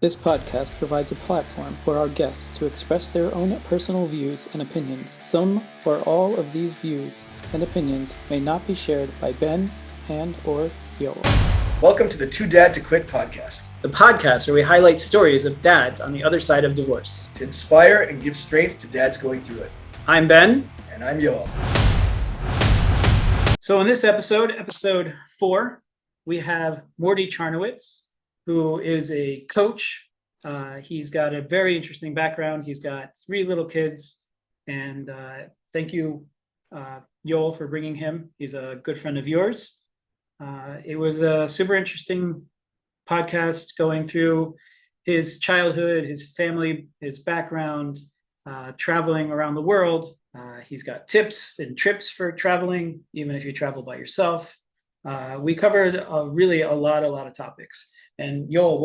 This podcast provides a platform for our guests to express their own personal views and opinions. Some or all of these views and opinions may not be shared by Ben and/or Yoel. Welcome to the Too Dad to Quit podcast, the podcast where we highlight stories of dads on the other side of divorce to inspire and give strength to dads going through it. I'm Ben. And I'm Yoel. So in this episode 4, we have Mordy Charnowitz, who is a coach. He's got a very interesting background. He's got 3 little kids. And thank you, Yoel, for bringing him. He's a good friend of yours. It was a super interesting podcast going through his childhood, his family, his background, traveling around the world. He's got tips and trips for traveling, even if you travel by yourself. We covered really a lot of topics. And Yoel,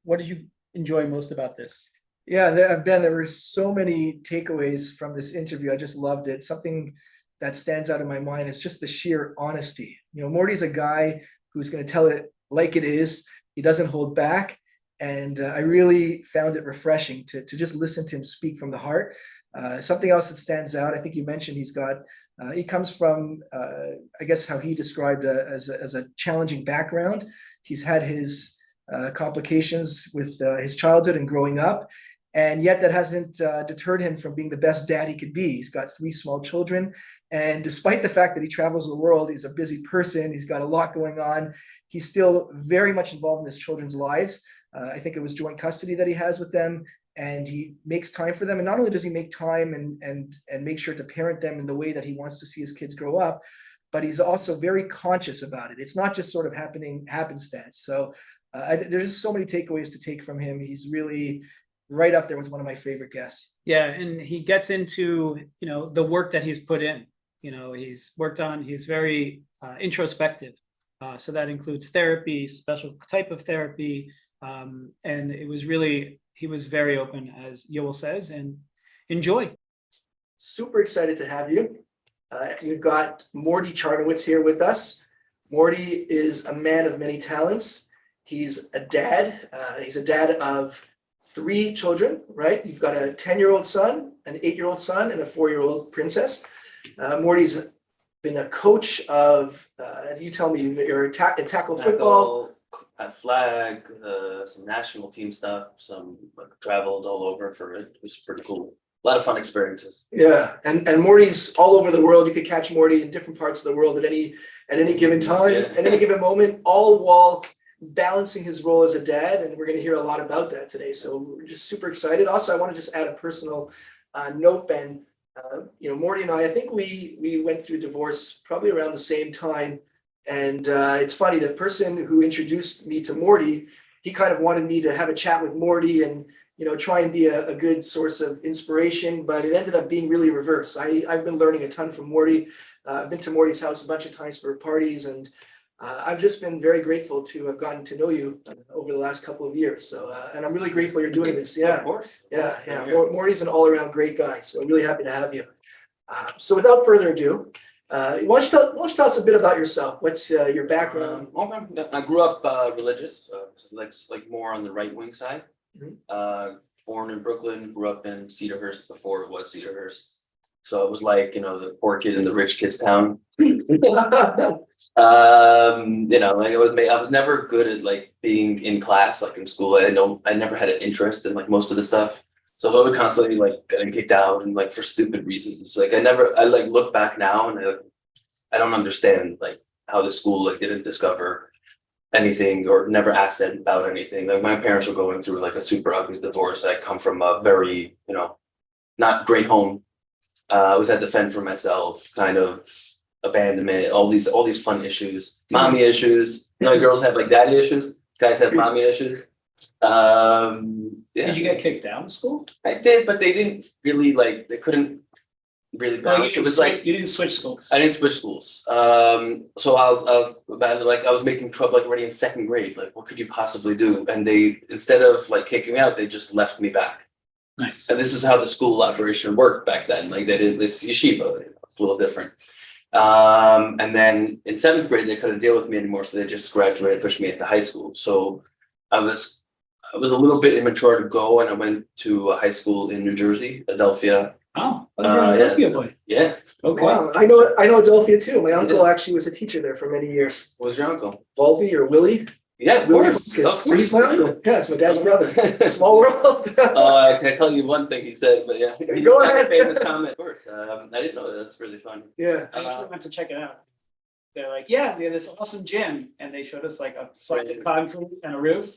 what did you enjoy most about this? Yeah, Ben, there were so many takeaways from this interview. I just loved it. Something that stands out in my mind is just the sheer honesty. You know, Mordy's a guy who's going to tell it like it is. He doesn't hold back. And I really found it refreshing to just listen to him speak from the heart. Something else that stands out, I think you mentioned he comes from, I guess how he described as a challenging background. He's had his complications with his childhood and growing up, and yet that hasn't deterred him from being the best dad he could be. He's got 3 small children, and despite the fact that he travels the world, he's a busy person, he's got a lot going on, he's still very much involved in his children's lives. I think it was joint custody that he has with them, and he makes time for them. And not only does he make time and make sure to parent them in the way that he wants to see his kids grow up, but he's also very conscious about it. It's not just sort of happenstance. So there's just so many takeaways to take from him. He's really right up there with one of my favorite guests. Yeah, and he gets into, the work that he's put in. He's worked on, he's very introspective. So that includes therapy, special type of therapy. And he was very open, as Yoel says, and enjoy. Super excited to have you. We've got Mordy Charnowitz here with us. Mordy is a man of many talents. He's a dad. He's a dad of 3 children, right? You've got a 10-year-old son, an 8-year-old son, and a 4-year-old princess. Mordy's been a coach of, you tell me, you're tackle football. At flag, some national team stuff, traveled all over for it. It was pretty cool. A lot of fun experiences. Yeah, and Mordy's all over the world. You could catch Mordy in different parts of the world at any given time, at any given moment, all while balancing his role as a dad. And we're going to hear a lot about that today. So we're just super excited. Also, I want to just add a personal note, Ben. Mordy and I think we went through divorce probably around the same time. And it's funny, the person who introduced me to Mordy, he kind of wanted me to have a chat with Mordy and, try and be a good source of inspiration, but it ended up being really reverse. I've been learning a ton from Mordy. I've been to Mordy's house a bunch of times for parties, and I've just been very grateful to have gotten to know you over the last couple of years. So, and I'm really grateful you're doing this. Yeah, of course. Yeah. Mordy's an all-around great guy, so I'm really happy to have you. So without further ado, why don't you tell us a bit about yourself? What's your background? I grew up religious, like more on the right wing side. Mm-hmm. Born in Brooklyn, grew up in Cedarhurst before it was Cedarhurst. So it was like, the poor kid in the rich kid's town. I was never good at being in class, in school. I never had an interest in most of the stuff. So I would constantly getting kicked out and for stupid reasons. I look back now and I don't understand how the school didn't discover anything or never asked them about anything. My parents were going through a super ugly divorce. I come from a very, not great home. I was had to fend for myself, kind of abandonment, all these fun issues, mommy issues. Girls have daddy issues, guys have mommy issues. Yeah. Did you get kicked out of school? I did, but they didn't really they couldn't really balance. You didn't switch schools. I didn't switch schools. So I was making trouble already in 2nd grade. What could you possibly do? And they, instead of kicking me out, they just left me back. Nice. And this is how the school operation worked back then. They didn't. It's yeshiva. It's a little different. And then in 7th grade, they couldn't deal with me anymore, so they just graduated, pushed me into high school. So I was I was a little bit immature to go, and I went to a high school in New Jersey, Adelphia. Oh, Yeah, boy. Yeah. Okay. Wow, I know Adelphia too. My uncle actually was a teacher there for many years. What was your uncle? Volvi or Willie? Yeah, of Willie course. Focus. So he's my uncle. Yeah, it's my dad's brother. Small world. Can I tell you one thing he said? But yeah, Go ahead. Famous comment. Of course. I didn't know that. That's really fun. Yeah. I actually went to check it out. They're like, yeah, we have this awesome gym, and they showed us like a site of concrete and a roof.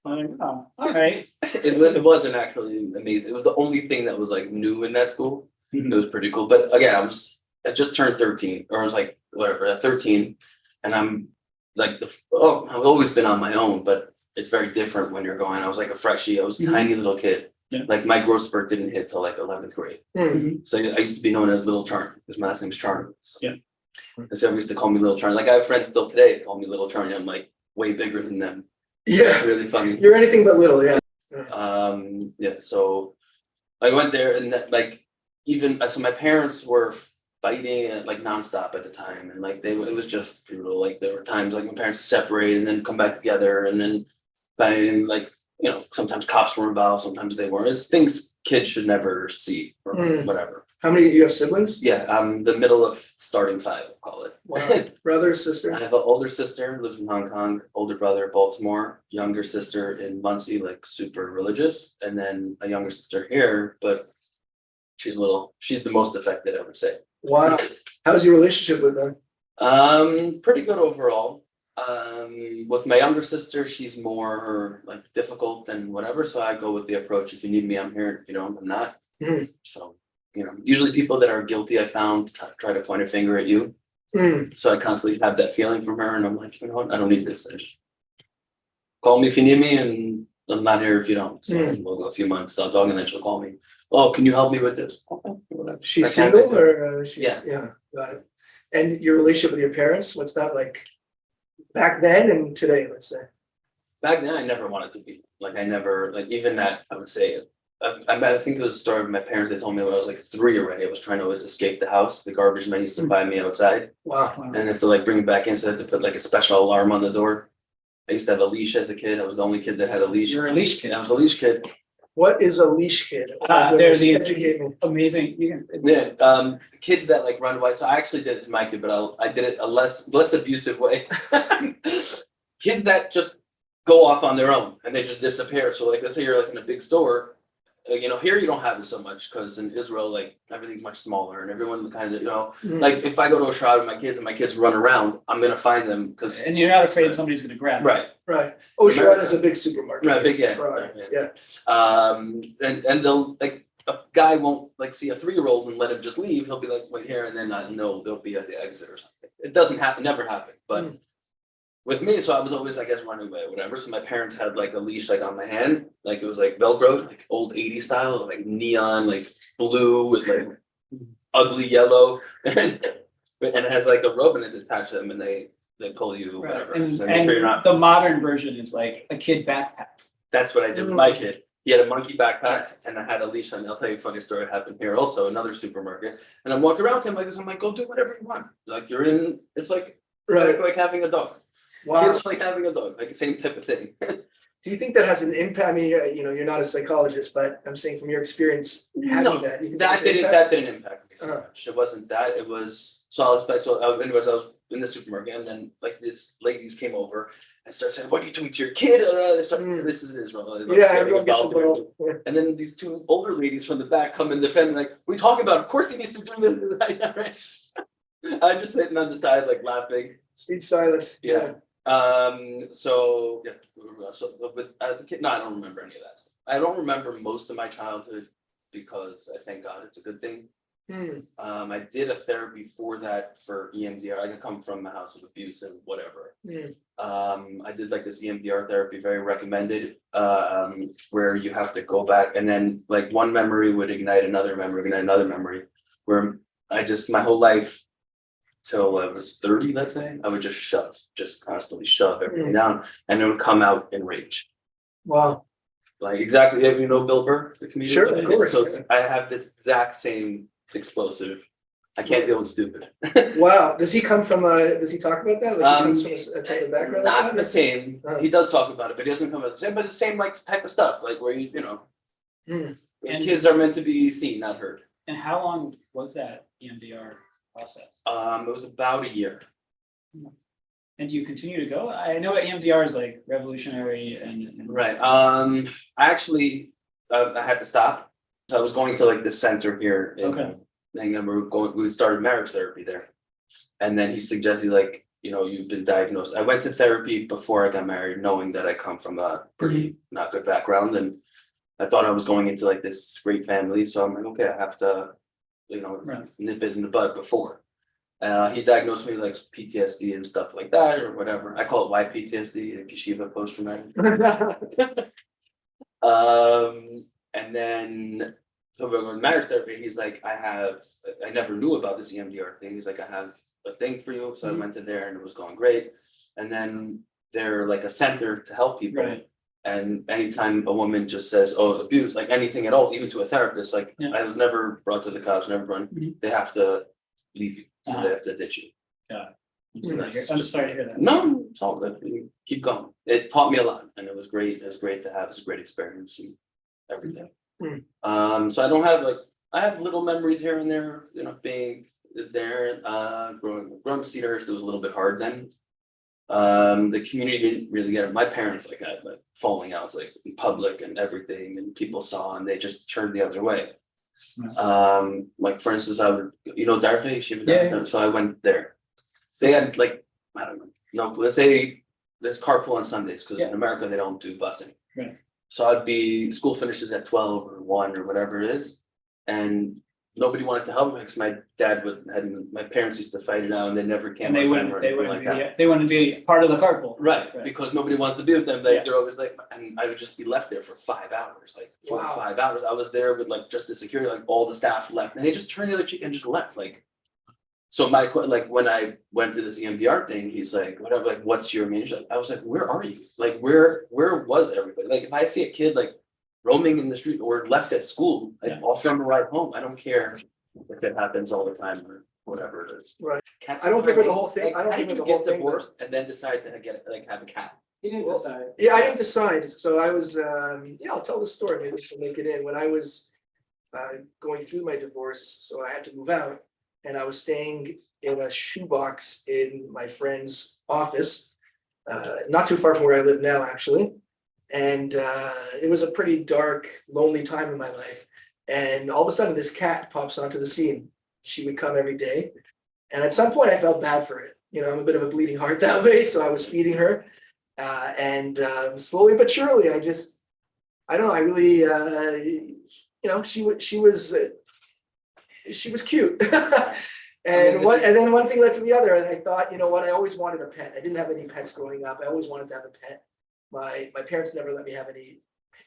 I'm like, oh, all right. It wasn't actually amazing. It was the only thing that was like new in that school. It was pretty cool. But again, I just turned 13, or I was like whatever, at 13, and I'm like I've always been on my own, but it's very different when you're going. I was like a freshie. I was a tiny little kid. Yeah. Like my growth spurt didn't hit till like 11th grade. So I used to be known as Little Charn because my last name's Charnowitz. Yeah. And so everyone used to call me Little Charn. Like I have friends still today that call me Little Charn. I'm like way bigger than them. Yeah. It's really funny. You're anything but little, yeah. Yeah. So I went there, and that, like even so, my parents were fighting like nonstop at the time, and like it was just brutal. Like there were times like my parents separated and then come back together, and then fighting. Like sometimes cops were involved, sometimes they weren't. It's things kids should never see or whatever. How many do you have siblings? Yeah, I'm the middle of starting five, I'll call it. Wow. Brother, sister? I have an older sister, lives in Hong Kong, older brother, Baltimore, younger sister in Muncie, like super religious, and then a younger sister here, but she's the most affected, I would say. Wow. How's your relationship with them? Pretty good overall. With my younger sister, she's more like difficult and whatever, so I go with the approach, if you need me, I'm here, if you don't, I'm not. So, usually people that are guilty, I found, try to point a finger at you. So I constantly have that feeling from her, and I'm like, you know what, I don't need this. I just call me if you need me, and I'm not here if you don't. So we'll go a few months, dog, and then she'll call me. Oh, can you help me with this? Okay. She's single, or she's got it. And your relationship with your parents, what's that like back then and today, let's say? Back then, I never wanted to be like, I never like, even that, I would say I think it was a story of my parents. They told me when I was like 3 already, I was trying to always escape the house. The garbage man used to find me outside. Wow. And have to like bring me back in, so I had to put like a special alarm on the door. I used to have a leash as a kid. I was the only kid that had a leash. You're a leash kid. I was a leash kid. What is a leash kid? They're the Educate me. amazing. Yeah, kids that like run away. So I actually did it to my kid, but I did it a less abusive way. Kids that just go off on their own and they just disappear. So like, let's say you're like in a big store. Here you don't have it so much because in Israel, like everything's much smaller and everyone kind of, like if I go to a shop with my kids run around, I'm gonna find them because. And you're not afraid somebody's gonna grab. Right. Ocean is a big supermarket. Right, big, yeah. And they'll like a guy won't like see a 3-year-old and let him just leave. He'll be like, wait here, and then I know they'll be at the exit or something. It doesn't happen, never happened, but. With me, so I was always, I guess, running away, whatever. So my parents had like a leash like on my hand, like it was like Velcro, like old 80s style, like neon, like blue with like ugly yellow, and it has like a rope and it's attached to them, and they pull you, whatever. And, So make sure you're not. the modern version is like a kid backpack. That's what I did with my kid. He had a monkey backpack, and I had a leash on. I'll tell you a funny story that happened here, also another supermarket, and I'm walking around with him like this. I'm like, go do whatever you want. Like you're in. It's like like having a dog. Wow. Kids like having a dog, like the same type of thing. Do you think that has an impact? I mean, you're not a psychologist, but I'm saying from your experience having that. That didn't impact me so much. It wasn't that. It was anyways, I was in the supermarket, and then like this ladies came over and started saying, "What are you doing to your kid?" This is Israel. Everyone gets involved. And then these two older ladies from the back come and defend, like, "What are you talking about? Of course he needs to do this." I'm just sitting on the side, like laughing. Stayed silent. Yeah. So but as a kid, no, I don't remember any of that stuff. I don't remember most of my childhood because I thank God it's a good thing. I did a therapy for that for EMDR. I come from a house of abuse and whatever. I did like this EMDR therapy, very recommended, where you have to go back and then like one memory would ignite another memory, where my whole life till I was 30, let's say, I would just constantly shove everything down, and it would come out in rage. Wow. Like exactly, Bill Burr, the comedian? Sure, of course. So I have this exact same explosive I can't deal with stupid. Wow. Does he come from does he talk about that? Like he comes from a type of background like Not that? the same. He does talk about it, but he doesn't come out the same. But the same like type of stuff, like where you know, Hmm. And- kids are meant to be seen, not heard. And how long was that EMDR process? It was about a year. And do you continue to go? I know EMDR is like revolutionary and Right. I actually I had to stop. So I was going to like the center here in Okay. and we started marriage therapy there. And then he suggested like, you know, you've been diagnosed. I went to therapy before I got married, knowing that I come from a pretty not good background. And I thought I was going into like this great family. So I'm like, okay, I have to, you know, Right. nip it in the bud before. He diagnosed me like PTSD and stuff like that or whatever. I call it YPTSD, like yeshiva post traumatic. And then so we're going to marriage therapy. He's like, I never knew about this EMDR thing. He's like, I have a thing for you. So I went to there and it was going great. And then they're like a center to help people. Right. And anytime a woman just says, oh, abuse, like anything at all, even to a therapist, like I was never brought to the cops, never run, they have to leave you. So they have to ditch you. I'm sorry to hear that. No, it's all good. You keep going. It taught me a lot and it was great. It was great to have. It's a great experience and everything. So I don't have like, I have little memories here and there, you know, being there, growing up in Cedarhurst, it was a little bit hard then. The community didn't really get it. My parents like had like falling out like in public and everything and people saw and they just turned the other way. Like for instance, I would, you know, Darby, so I went there. They had like, I don't know, no, let's say there's carpool on Sundays, because in America they don't do busing. Right. So I'd be, school finishes at 12 or 1 or whatever it is. And nobody wanted to help me because my dad my parents used to fight it out and they never came. And they wouldn't be part of the carpool. Right, because nobody wants to be with them. They're always like, and I would just be left there for 5 hours, like 4 or 5 hours. I was there with like just the security, like all the staff left, and they just turned the other cheek and just left. Like, so like when I went to this EMDR thing, he's like, whatever, like, what's your major? I was like, where are you? Like, where was everybody? Like, if I see a kid like roaming in the street or left at school, like I'll send them a ride home. I don't care if it happens all the time or whatever it is. Right. Cats I don't are prefer the funny. whole thing. Like, I don't how did prefer you the whole get thing. divorced and then decide to have a cat? He didn't decide. Yeah, I didn't decide. So I was, I'll tell the story. Maybe to make it in. When I was going through my divorce, so I had to move out, and I was staying in a shoebox in my friend's office, not too far from where I live now, actually. And it was a pretty dark, lonely time in my life. And all of a sudden, this cat pops onto the scene. She would come every day, and at some point, I felt bad for it. You know, I'm a bit of a bleeding heart that way, so I was feeding her. And slowly but surely, I don't know, I really, you know, she was cute. And then one thing led to the other, and I thought, you know what, I always wanted a pet. I didn't have any pets growing up. I always wanted to have a pet. My parents never let me have any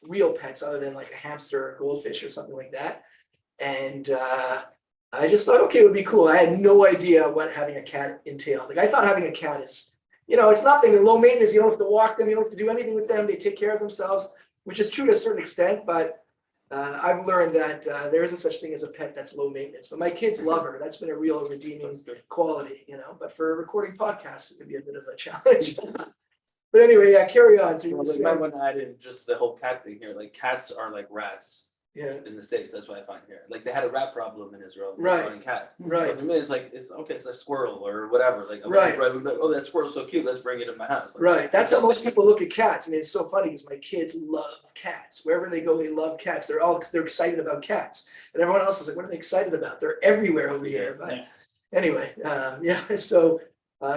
real pets other than like a hamster or a goldfish or something like that. And I just thought, okay, it would be cool. I had no idea what having a cat entailed. Like, I thought having a cat is, you know, it's nothing. They're low maintenance. You don't have to walk them. You don't have to do anything with them. They take care of themselves, which is true to a certain extent. But I've learned that there isn't such thing as a pet that's low maintenance. But my kids love her. That's been a real redeeming quality, you know. But for recording podcasts, it can be a bit of a challenge. But anyway, yeah, carry on. So you were saying, When I did just the whole cat thing here, like cats are like rats. Yeah. In the States, that's what I find here. Like they had a rat problem in Israel. Right. Cats. Right. So for me, it's like it's okay. It's a squirrel or whatever. Like Right. Like, oh, that squirrel's so cute. Let's bring it in my house. Like, right. That's how most people look at cats. I mean, it's so funny because my kids love cats. Wherever they go, they love cats. They're excited about cats, and everyone else is like, "What are they excited about?" They're everywhere over here. But anyway, yeah. So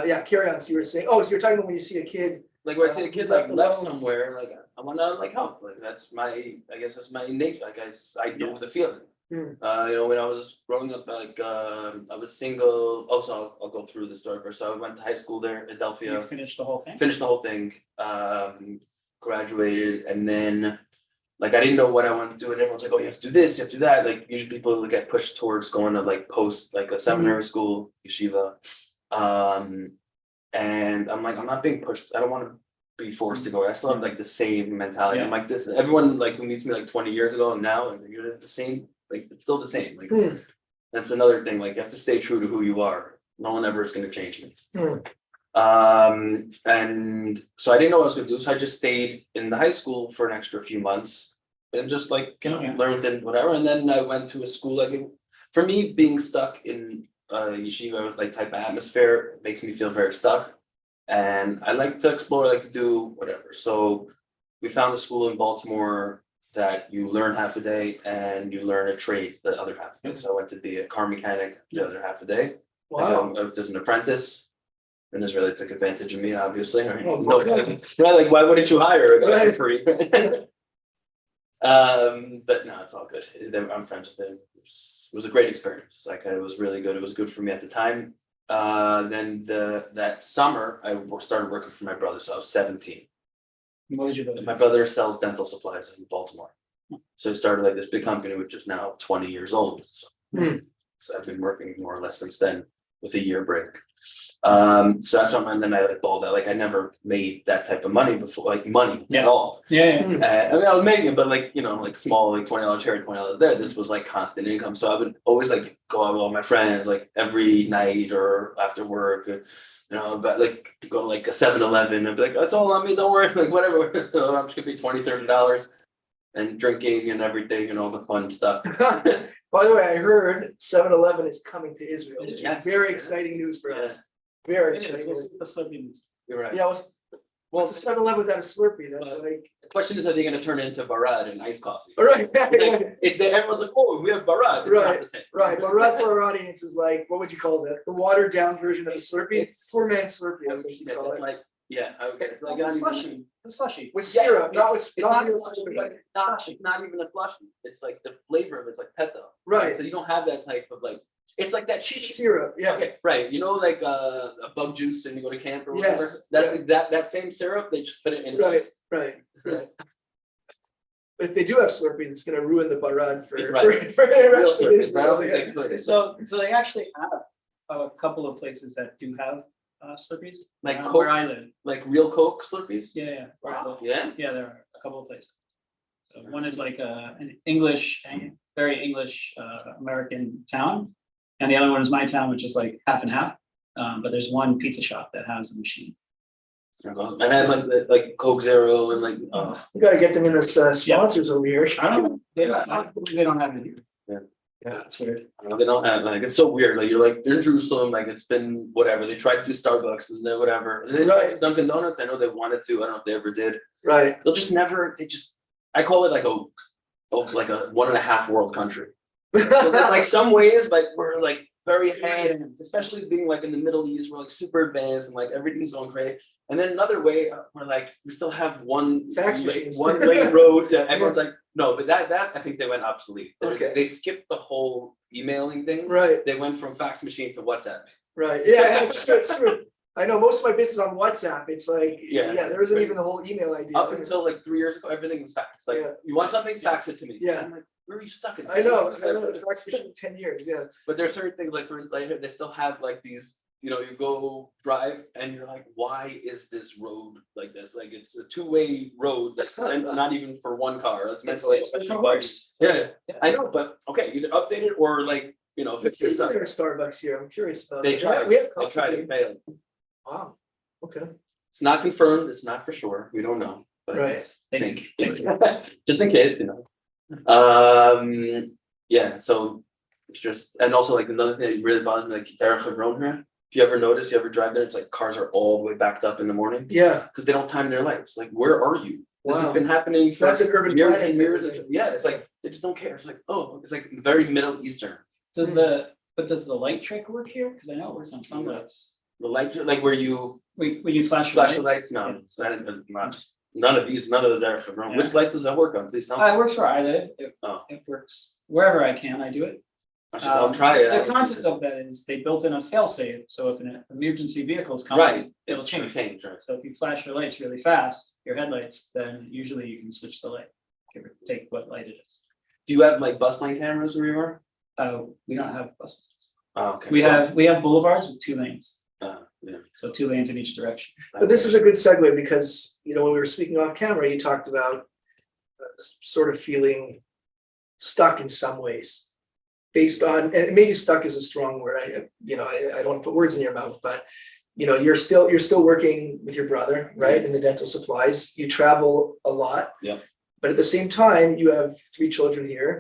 yeah, carry on. So you were saying, so you're talking about when you see a kid. Like when I see a kid left like left alone. somewhere, like I want to like help. Like that's I guess that's my nature. Like I know the feeling. You know, when I was growing up, like I was single. So I'll go through the story first. So I went to high school there, Adelphia. You finished the whole thing? Finished the whole thing. Graduated, and then like I didn't know what I wanted to do, and everyone's like, "Oh, you have to do this, you have to do that." Like usually people get pushed towards going to like post like a seminary school, yeshiva. And I'm like, I'm not being pushed. I don't want to be forced to go. I still have like the same mentality. I'm like this. Everyone like who meets me like 20 years ago and now, like, you're the same. Like it's still the same. Like, and That's another thing. Like you have to stay true to who you are. No one ever is going to change me. And so I didn't know what I was going to do. So I just stayed in the high school for an extra few months and just like, learned and whatever. And then I went to a school, like for me, being stuck in yeshiva like type of atmosphere makes me feel very stuck. And I like to explore, I like to do whatever. So we found a school in Baltimore that you learn half a day and you learn a trade the other half a day. So I went to be a car mechanic the other half a day. Wow. As an apprentice. And Israeli took advantage of me, obviously. Right? Oh, No, okay. right, like why wouldn't you hire a guy Right. for free? But no, it's all good. I'm friends with him. It was a great experience. Like it was really good. It was good for me at the time. Then that summer I started working for my brother. So I was 17. What did you do? My brother sells dental supplies in Baltimore. So he started like this big company, which is now 20 years old. So I've been working more or less since then with a year break. So that's something, and then I like balled out. Like I never made that type of money before, like money at all. Yeah. I mean, I was making it, but like, like small, like $20 here, $20 there. This was like constant income. So I would always like go out with all my friends, like every night or after work, but like go to like a 7-Eleven and be like, that's all on me, don't worry, like whatever. I'm just gonna be $20-$30 and drinking and everything and all the fun stuff. By the way, I heard 7-Eleven is coming to Israel, which is Yes. very exciting news for us. Very exciting news. You're right. Yeah, well, it's a 7-Eleven without a Slurpee. That's like, The question is, are they gonna turn it into barad and iced coffee? all right, Like, everyone's like, oh, we have barad. It's not the same. right. But right for our audience is like, what would you call that? The watered down version of a Slurpee? Poor man Slurpee, I would you call it. Like, yeah, it's like Slushy. With syrup, not with, it's not not, with. not even a slushy. It's like the flavor of it's like peta. Right. So you don't have that type of like. It's like that cheap Syrup, yeah. Okay, right. Like a bug juice and you go to camp or whatever. Yes, That's yeah. like that same syrup. They just put it in. Right. But if they do have Slurpee, it's gonna ruin the barad for Right. for the Real rest of Slurpee. Israel. I don't think they could. So they actually have a couple of places that do have Slurpees. Like where Coke? I live. Like real Coke Slurpees. Yeah. Where I live. Yeah. Yeah, there are a couple of places. So one is like an English, very English American town, and the other one is my town, which is like half and half. But there's one pizza shop that has a machine. And that's like Coke Zero and like We gotta get them in as sponsors over here. I don't know. They don't have it here. Yeah. It's weird. they don't have like it's so weird. Like you're like they're in Jerusalem, like it's been whatever. They tried to do Starbucks and then whatever. And they tried Right. Dunkin' Donuts. I know they wanted to. I don't know if they ever did. Right. They'll just never. I call it like a 1.5 world country. 'Cause in like some ways, like we're like very ahead, especially being like in the Middle East, we're like super advanced and like everything's going great. And then another way, we're like we still have one Fax machines. one lane roads. And everyone's like, no, but that I think they went obsolete. Okay. They skipped the whole emailing thing. Right. They went from fax machine to WhatsApp. Right. Yeah, it's true. It's true. I know most of my business on WhatsApp. It's like, Yeah. there isn't even the whole email idea. Up until like 3 years ago, everything was fax. Like Yeah. you want something, fax it to me. Yeah. I'm like, where are you stuck in? I know. The fax machine 10 years. Yeah. But there are certain things like for instance, they still have like these, you go drive and you're like, why is this road like this? Like it's a two-way road that's meant not even for one car. It's meant to like It's worse. Yeah, I know, but okay, either update it or like, fix it Is there up. a Starbucks here? I'm curious about They that. tried. We have They tried coffee. it, failed. Wow. Okay. It's not confirmed, it's not for sure, we don't know. But Right. think, just in case, yeah, so it's just, and also like another thing that really bothers me, like Derek Hebron here. If you ever notice, you ever drive there, it's like cars are all the way backed up in the morning Yeah. because they don't time their lights. Like, where are you? This has Wow. been happening So that's an urban years planning and years. type of thing. Yeah, it's like they just don't care. It's like, oh, it's like very Middle Eastern. Does the light trick work here? Because I know it works on some lights. The light, like where you When you flash flash the lights. lights, no, Yeah. it's none of these, none of the Derek Hebron. Yeah. Which lights does that work on? Please tell me. It works where I live. Oh. It works wherever I can. I do it. I'll try it. The concept of that is they built in a fail-safe, so if an emergency vehicle is coming, Right, it'll change. right. So if you flash your lights really fast, your headlights, then usually you can switch the light, give or take what light it is. Do you have like bus lane cameras where you are? We don't have bus lanes. Oh, okay. We have boulevards with 2 lanes, Yeah. so 2 lanes in each direction. But this is a good segue because, when we were speaking off camera, you talked about sort of feeling stuck in some ways. based on, and maybe stuck is a strong word. I don't want to put words in your mouth, but you're still working with your brother, right? In the dental supplies. You travel a lot. Yeah. But at the same time, you have 3 children here.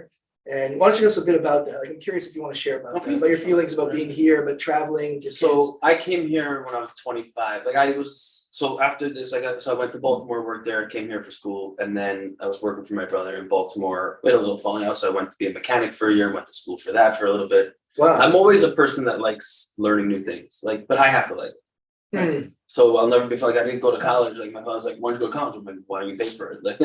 And why don't you tell us a bit about that? Like, I'm curious if you want to share about that, about your feelings about being here, but traveling with your kids. So I came here when I was 25. So after this, I went to Baltimore, worked there, came here for school, and then I was working for my brother in Baltimore. We had a little falling out, so I went to be a mechanic for a year, went to school for that for a little bit. Wow. I'm always a person that likes learning new things, but I have to like it. Hmm. So I'll never be like I didn't go to college. Like my father's like, "Why don't you go to college?" I'm like, "Why don't you pay for it?" Like,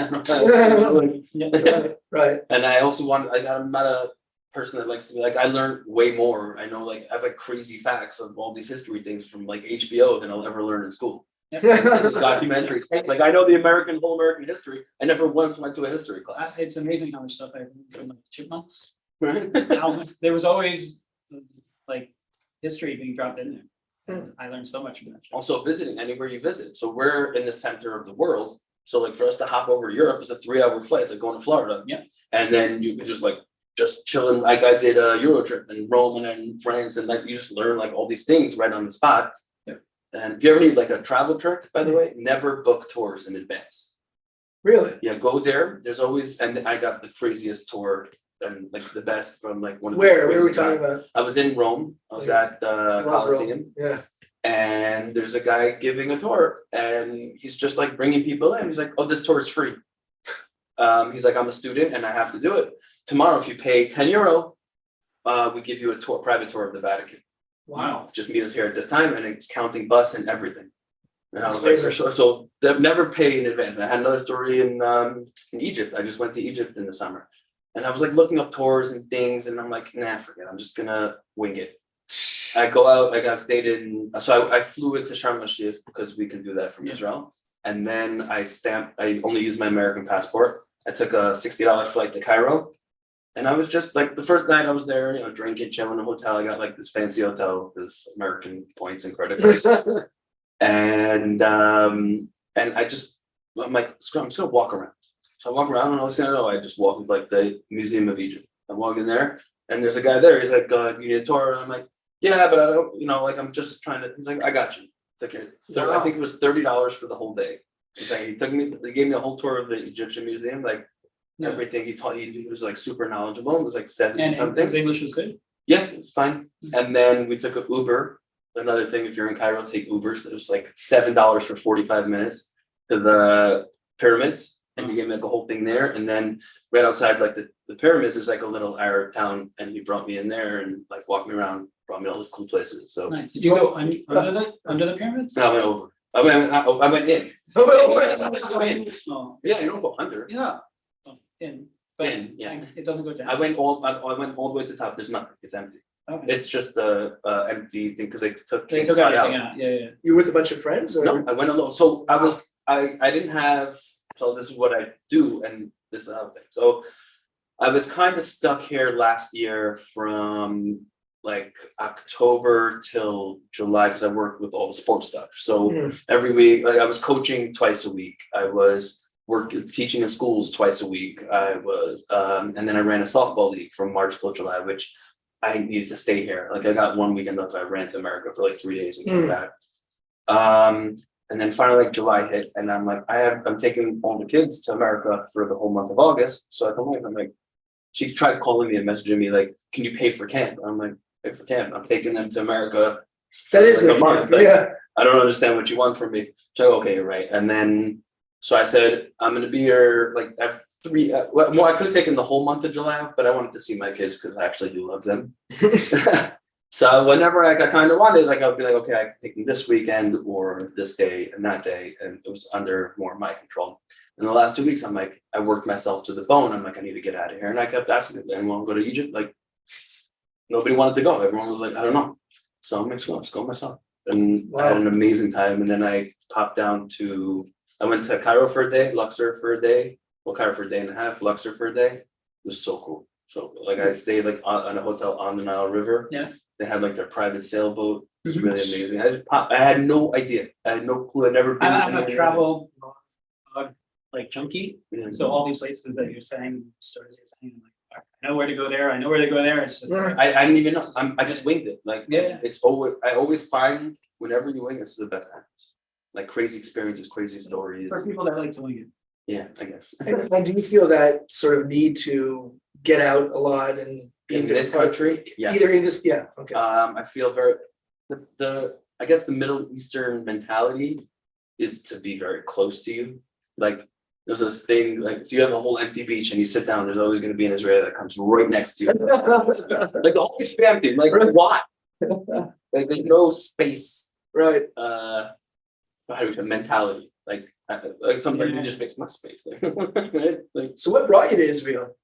Right. And I also I'm not a person that likes to be like, I learned way more. I know, like, I have like crazy facts of all these history things from like HBO than I'll ever learn in school. Documentaries. Like, I know the whole American history. I never once went to a history class. It's amazing how much stuff I learned from like chipmunks. Right? There was always like history being dropped in there. I learned so much from that. Also visiting anywhere you visit. So we're in the center of the world. So like for us to hop over to Europe is a 3-hour flight. It's like going to Florida. Yeah. And then you can just chilling. Like I did a Euro trip in Rome and in France, and like you just learn like all these things right on the spot. Yeah. And if you ever need like a travel trick, by the way, never book tours in advance. Really? Yeah, go there. There's always, and I got the craziest tour and like the best from like one of the Where are we craziest talking guys. about? I was in Rome. I was at the Love Colosseum. Rome. Yeah. And there's a guy giving a tour, and he's just like bringing people in. He's like, "Oh, this tour is free." He's like, "I'm a student and I have to do it. Tomorrow, if you pay €10, we give you a private tour of the Vatican. Wow. Just meet us here at this time," and it's counting bus and everything. And I That's was like, amazing. "For sure." So they've never paid in advance. And I had another story in Egypt. I just went to Egypt in the summer, and I was like looking up tours and things, and I'm like, "Nah, forget. I'm just gonna wing it." I go out, I got stayed in, so I flew into Sharm el-Sheikh because we can do that from Israel. And then I only used my American passport. I took a $60 flight to Cairo. And I was just like, the first night I was there, drinking, chilling in a hotel. I got like this fancy hotel with American points and credit cards. And I'm like, screw, I'm just gonna walk around. So I walk around, and I was saying, I just walk into like the Museum of Egypt. I walk in there, and there's a guy there. He's like, "You need a tour?" And I'm like, "Yeah, but I don't, like I'm just trying to." He's like, "I got you." Took it. Wow. I think it was $30 for the whole day. He's like, he gave me a whole tour of the Egyptian museum, like everything he taught. He was like super knowledgeable. It was like 70 And something. his English was good. Yeah, it's fine. And then we took an Uber. Another thing, if you're in Cairo, take Ubers. It was like $7 for 45 minutes to the pyramids. And he gave me like a whole thing there. And then right outside like the pyramids, there's like a little Arab town. And he brought me in there and like walked me around, brought me all those cool places. So Nice. Did you go under the pyramids? I went over. I went in. Oh, Yeah, you don't go under. yeah. Oh, in. But In, yeah. it doesn't go down. I went all the way to the top. There's nothing. It's empty. Okay. It's just the empty thing because they took They it took out. everything out. Yeah. You were with a bunch of friends, or? No, I went alone. So I didn't have, so this is what I do, and this is another thing. So I was kind of stuck here last year from like October till July because I worked with all the sports stuff. So every week, like I was coaching twice a week. I was teaching in schools twice a week. I was, and then I ran a softball league from March till July, which I needed to stay here. Like I got one weekend off. I ran to America for like 3 days and came back. And then finally like July hit, and I'm like, I'm taking all the kids to America for the whole month of August. So I told her, I'm like, she tried calling me and messaging me like, "Can you pay for camp?" I'm like, "Pay for camp? I'm taking them to America." That is like a month. Like, yeah. I don't understand what you want from me. So okay, right. And then so I said, I'm gonna be here like I have 3 well, I could have taken the whole month of July, but I wanted to see my kids because I actually do love them. So whenever I kind of wanted, like I'll be like, okay, I can take them this weekend or this day and that day, and it was under more of my control. In the last 2 weeks, I'm like, I worked myself to the bone. I'm like, I need to get out of here, and I kept asking if anyone go to Egypt. Like nobody wanted to go. Everyone was like, I don't know. So I'm like, let's go myself, and I had an amazing time. And then I popped down to, I went to Cairo for a day, Luxor for a day. Well, Cairo for a day and a half, Luxor for a day. It was so cool. So like I stayed like on a hotel on the Nile River. Yeah. They had like their private sailboat. It was really amazing. I had no idea. I had no clue. I'd never been. I'm a travel like junkie. Yeah. So all these places that you're saying, stories you're saying, I'm like, know where to go there. I know where to go there. It's just Yeah. I didn't even know. I just winged it. Like Yeah. I always find whenever you wing, it's the best times. Like crazy experiences, crazy stories. for people that like to wing it. Yeah, I guess. And do you feel that sort of need to get out a lot and be In in this different country, yes. Either in this, yeah, okay. I feel very I guess the Middle Eastern mentality is to be very close to you. Like there's this thing, like if you have a whole empty beach and you sit down, there's always going to be an Israeli that comes right next to you. Like the whole beach is empty. Like why? Like there's no space. Right. How do we say mentality? Like somebody who just makes my space. Like So what brought you to Israel?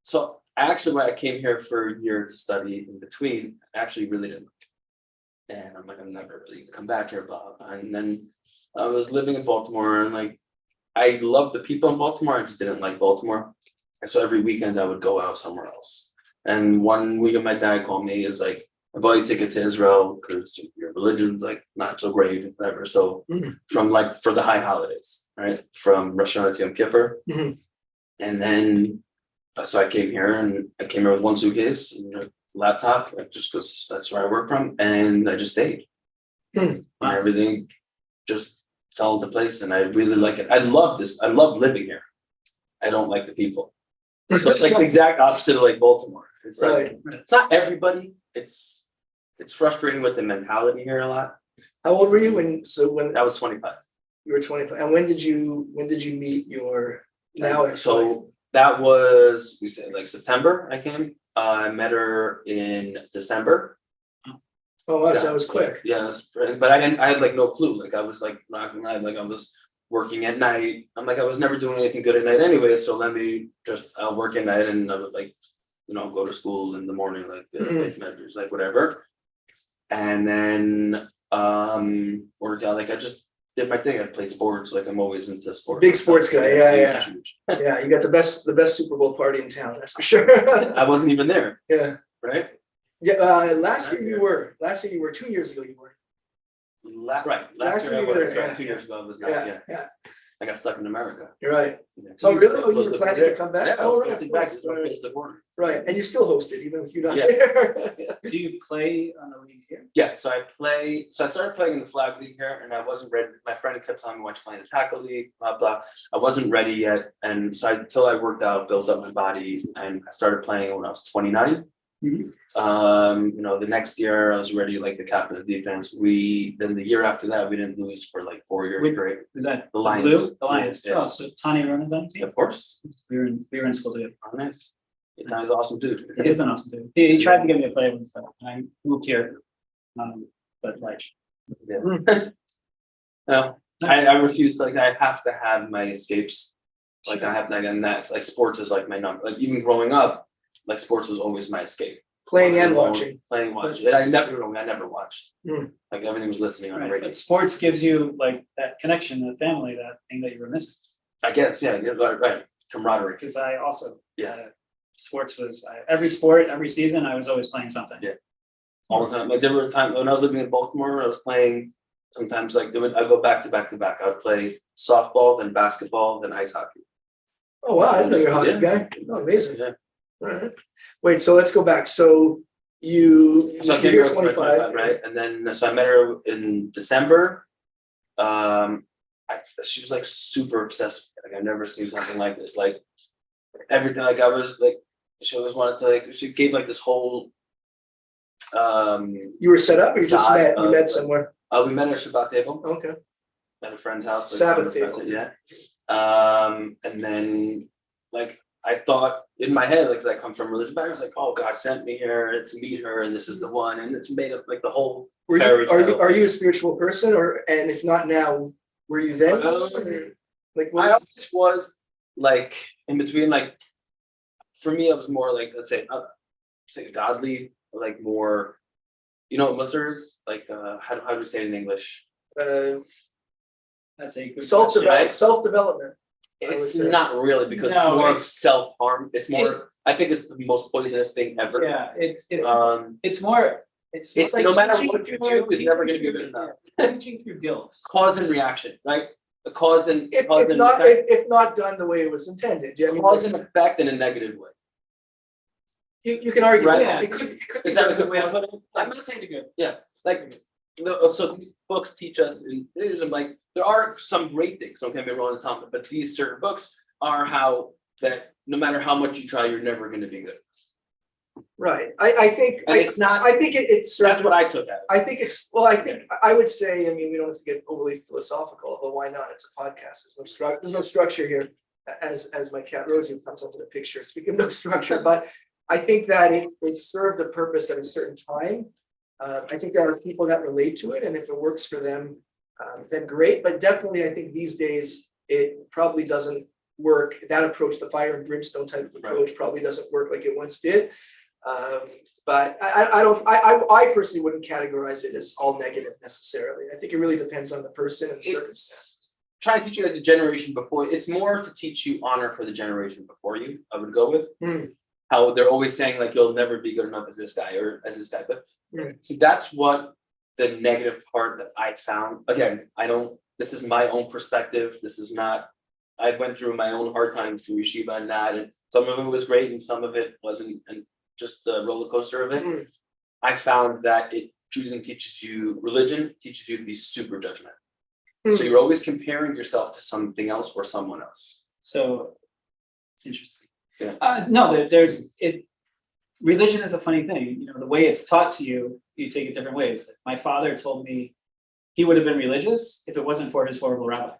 so actually when I came here for a year to study in between, I actually really didn't like it. And I'm like, I'm never really gonna come back here, blah. And then I was living in Baltimore and like I love the people in Baltimore, I just didn't like Baltimore. And so every weekend I would go out somewhere else. And one weekend my dad called me, it was like, I bought you a ticket to Israel because your religion's like not so great, whatever. So from like for the high holidays, right? From Rosh Hashanah to Yom Kippur. Mhm. And then so I came here and I came here with one suitcase and a laptop, like, just because that's where I work from, and I just stayed. And everything just fell into place, and I really like it. I love this. I love living here. I don't like the people. So it's like the exact opposite of like Baltimore. It's like Right. it's not everybody. It's frustrating with the mentality here a lot. How old were you when I was 25. you were 25? And when did you meet your now ex-wife? So that was, we said like September I came. I met her in December. Oh, wow, so Yeah, that was quick. Yeah, but I had like no clue. Like I was like not gonna lie, like I was working at night. I'm like, I was never doing anything good at night anyway. So let me just work at night, and I would like, go to school in the morning, like take measures, like whatever. And then worked out, like I just did my thing. I played sports, like I'm always into sports. Big sports guy, yeah. Huge. Yeah, you got the best Super Bowl party in town, that's for sure. I wasn't even there, Yeah. right? Yeah, last year you were. 2 years ago you were. Right. Last Last year year you I were was, there, right, yeah. 2 years ago I was not, Yeah, yeah, I got stuck in America. you're right. Yeah. Oh, really? Oh, you Close were the planning border. to come back? Yeah, Oh, right, close the of back, course, so right. close the border. Right, and you still hosted even if you're not Yeah. there. Do you play on the league here? Yeah, so I started playing in the flag league here, and I wasn't ready. My friend kept telling me, "Why don't you play in the tackle league?" Blah blah. I wasn't ready yet, and so until I worked out, built up my body, and I started playing when I was 29. The next year I was already like the captain of defense. Then the year after that we didn't lose for like 4 years straight. Is that The Lions. Blue? The Lions. Yeah. Oh, so Tani runs that team? Of course. We were in school together. Oh, nice. Tany's an awesome dude. He is an awesome dude. He tried to get me to play with stuff, and I moved here. But like, Yeah. No, I refuse to, like, I have to have my escapes. Like I have like, and that like sports is like my number. Like even growing up, like sports was always my escape. Playing and watching. Playing, watching. And I never watched. Hmm. Like everything was listening on right, radio. but sports gives you like that connection, the family, that thing that you were missing. I guess, yeah, you're right. Camaraderie. Because I also, Yeah. sports was every sport, every season, I was always playing something. Yeah. All the time. Like there were times when I was living in Baltimore, I was playing sometimes like I'd go back to back to back. I would play softball, then basketball, then ice hockey. Oh, wow, I didn't know you're a hockey Yeah. guy. Oh, amazing. Yeah. All right. Wait, so let's go back. So you're So I came here 25, right? And then so I met her in December. She was like super obsessed. Like I've never seen something like this. Like everything, like I was like, she always wanted to, like, she gave like this whole You were set up or you just Side met? You of- met somewhere? we met at a Shabbat table Okay. at a friend's house. like, Sabbath friends, table. yeah. And then like I thought in my head, like I come from religious background, I was like, oh, God sent me here to meet her, and this is the one, and it's made up like the whole fairy tale. Are you a spiritual person, and if not now, were you then? Like I always was like in between, like for me, I was more like, let's say godly, like more, what mustard is? Like how do you say it in English? That's a good Self-development. question. It's say. not really, because No, it's more of it's- self-harm. It's more, I think it's the most poisonous thing ever. Yeah, it's Um, it's it's like no matter teaching what you through- do, it's never gonna be teaching good enough. through- Teaching through guilt. Cause and reaction, right? a cause and If effect, not done the way it was intended. Yeah, I mean, cause and effect in a negative way. you can argue Right. that. It could be Is that a done good way to positive. put it? I'm not saying good. Yeah, like so these books teach us, and like there are some great things. Don't get me wrong, Tom, but these certain books are how that no matter how much you try, you're never going to be good. Right. I think And it's not. I think it's That's what I took out. I think it's well. I think I would say. I mean, we don't have to get overly philosophical, but why not? It's a podcast. There's no structure here. As my cat Rosie comes up with a picture. Speaking of no structure, but I think that it served a purpose at a certain time. I think there are people that relate to it, and if it works for them, then great. But definitely, I think these days it probably doesn't work. That approach, the fire and brimstone type of approach, probably doesn't work like it once did. But I personally wouldn't categorize it as all negative necessarily. I think it really depends on the person and the circumstances. Trying to teach you like the generation before. It's more to teach you honor for the generation before you. I would go with how they're always saying like you'll never be good enough as this guy or as this guy. But so that's what the negative part that I found. Again, I don't. This is my own perspective. This is not. I went through my own hard times through yeshiva and that, and some of it was great and some of it wasn't, and just the roller coaster of it. I found that Judaism teaches you, religion teaches you to be super judgmental. So you're always comparing yourself to something else or someone else. So it's interesting. Yeah. No, there's it. Religion is a funny thing. You know, the way it's taught to you, you take it different ways. Like my father told me he would have been religious if it wasn't for his horrible rabbi.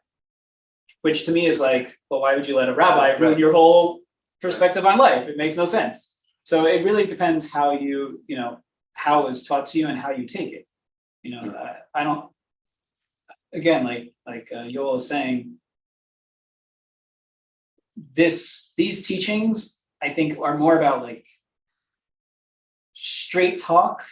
Which to me is like, well, why would you let a rabbi ruin your whole perspective on life? It makes no sense. So it really depends how how it was taught to you and how you take it. You know, I don't. Again, like Yoel is saying, these teachings I think are more about like straight talk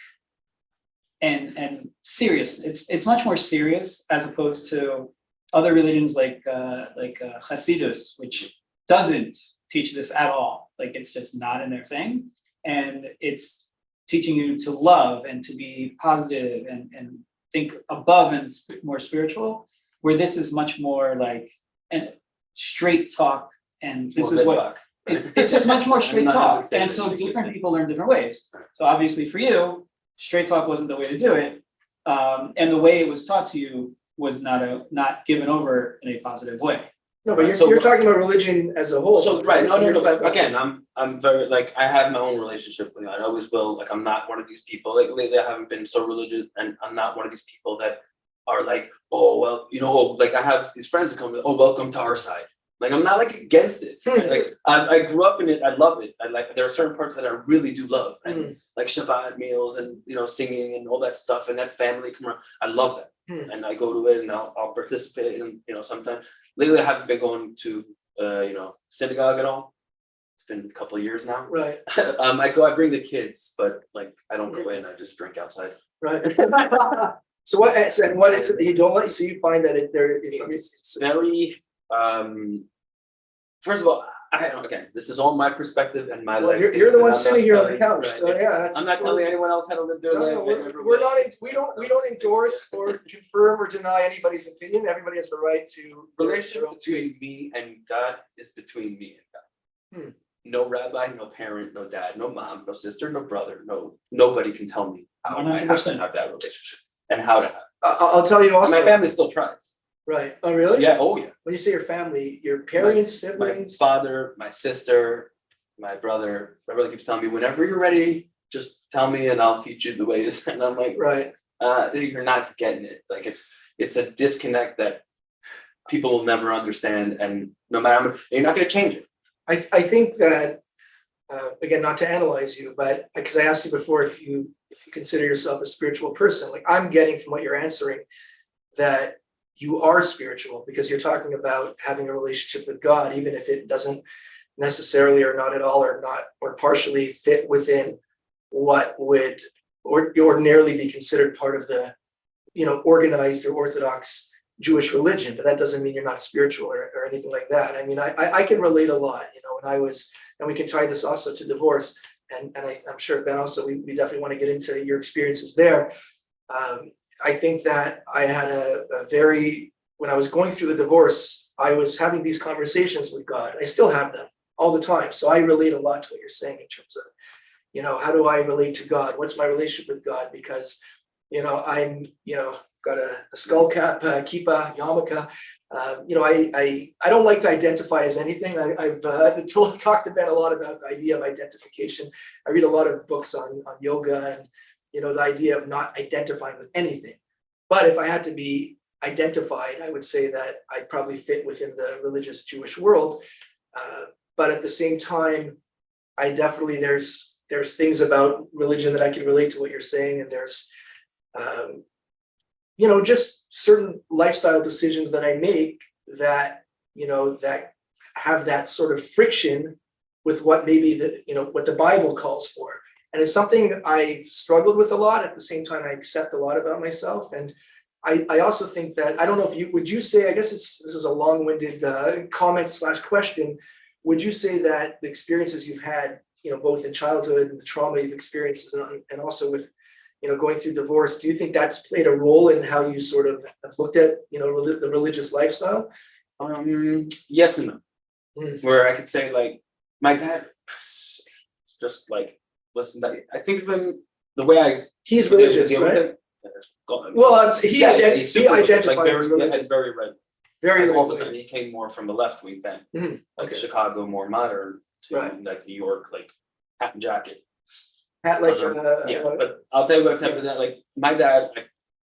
and serious. It's much more serious as opposed to other religions like Hasidus, which doesn't teach this at all. Like it's just not in their thing, and it's teaching you to love and to be positive and think above and more spiritual. Where this is much more like and straight talk, and this is what it's just much more straight talk. And so different people learn different ways. So obviously for you, straight talk wasn't the way to do it, and the way it was taught to you was not given over in a positive way. No, but you're talking about religion as a whole. So right, no. But again, I'm very like I have my own relationship with God. I always will. Like I'm not one of these people. Like lately, I haven't been so religious, and I'm not one of these people that are like, oh well, like I have these friends that come, oh welcome to our side. Like I'm not like against it. Like I grew up in it. I love it. There are certain parts that I really do love, and like Shabbat meals and singing and all that stuff and that family come around. I love that, and I go to it and I'll participate. And sometimes lately I haven't been going to synagogue at all. It's been a couple of years now. Right. I bring the kids, but like I don't go in. I just drink outside. Right. So what is it that you don't like? So you find that it's very. First of all, again, this is all my perspective and my life. You're the one sitting here on the couch, so yeah, that's. I'm not telling anyone else how to live their life. We're not. We don't endorse or confirm or deny anybody's opinion. Everybody has the right to. Relationship between me and God is between me and God. No rabbi, no parent, no dad, no mom, no sister, no brother, nobody can tell me how I have to have that relationship and how to have it. I'll tell you also. My family still tries. Right. Oh, really? Yeah. Oh, yeah. When you say your family, your parents, siblings, my father, my sister, my brother. My brother keeps telling me, whenever you're ready, just tell me and I'll teach you the ways. And I'm like, right. You're not getting it. Like it's a disconnect that people will never understand, and no matter you're not going to change it. I think that again, not to analyze you, but because I asked you before if you consider yourself a spiritual person, like I'm getting from what you're answering that you are spiritual because you're talking about having a relationship with God, even if it doesn't necessarily or not at all or partially fit within what would ordinarily be considered part of the, organized or Orthodox Jewish religion. But that doesn't mean you're not spiritual or anything like that. I mean, I can relate a lot, when I was, and we can tie this also to divorce. And I'm sure Ben also, we definitely want to get into your experiences there. I think that I had a very when I was going through the divorce, I was having these conversations with God. I still have them all the time. So I relate a lot to what you're saying in terms of, how do I relate to God? What's my relationship with God? Because, I'm, got a skull cap, kippa, yarmulke. I don't like to identify as anything. I've talked to Ben a lot about the idea of identification. I read a lot of books on yoga and, the idea of not identifying with anything. But if I had to be identified, I would say that I'd probably fit within the religious Jewish world. But at the same time, I definitely, there's things about religion that I can relate to what you're saying. And there's, just certain lifestyle decisions that I make that, that have that sort of friction with what maybe what the Bible calls for. And it's something I've struggled with a lot. At the same time, I accept a lot about myself. And I also think that, I don't know if would you say, I guess this is a long-winded comment/question. Would you say that the experiences you've had, both in childhood and the trauma you've experienced and also with, going through divorce, do you think that's played a role in how you sort of have looked at, the religious lifestyle? Yes and no. Where I could say, like, my dad just like, listen, I think of him the way he's religious, right? Well, he identifies as religious. It's very red. Very all of a sudden he came more from the left wing then. Like Chicago, more modern, to like New York, like hat and jacket. Hat like but I'll tell you what happened to that. Like my dad,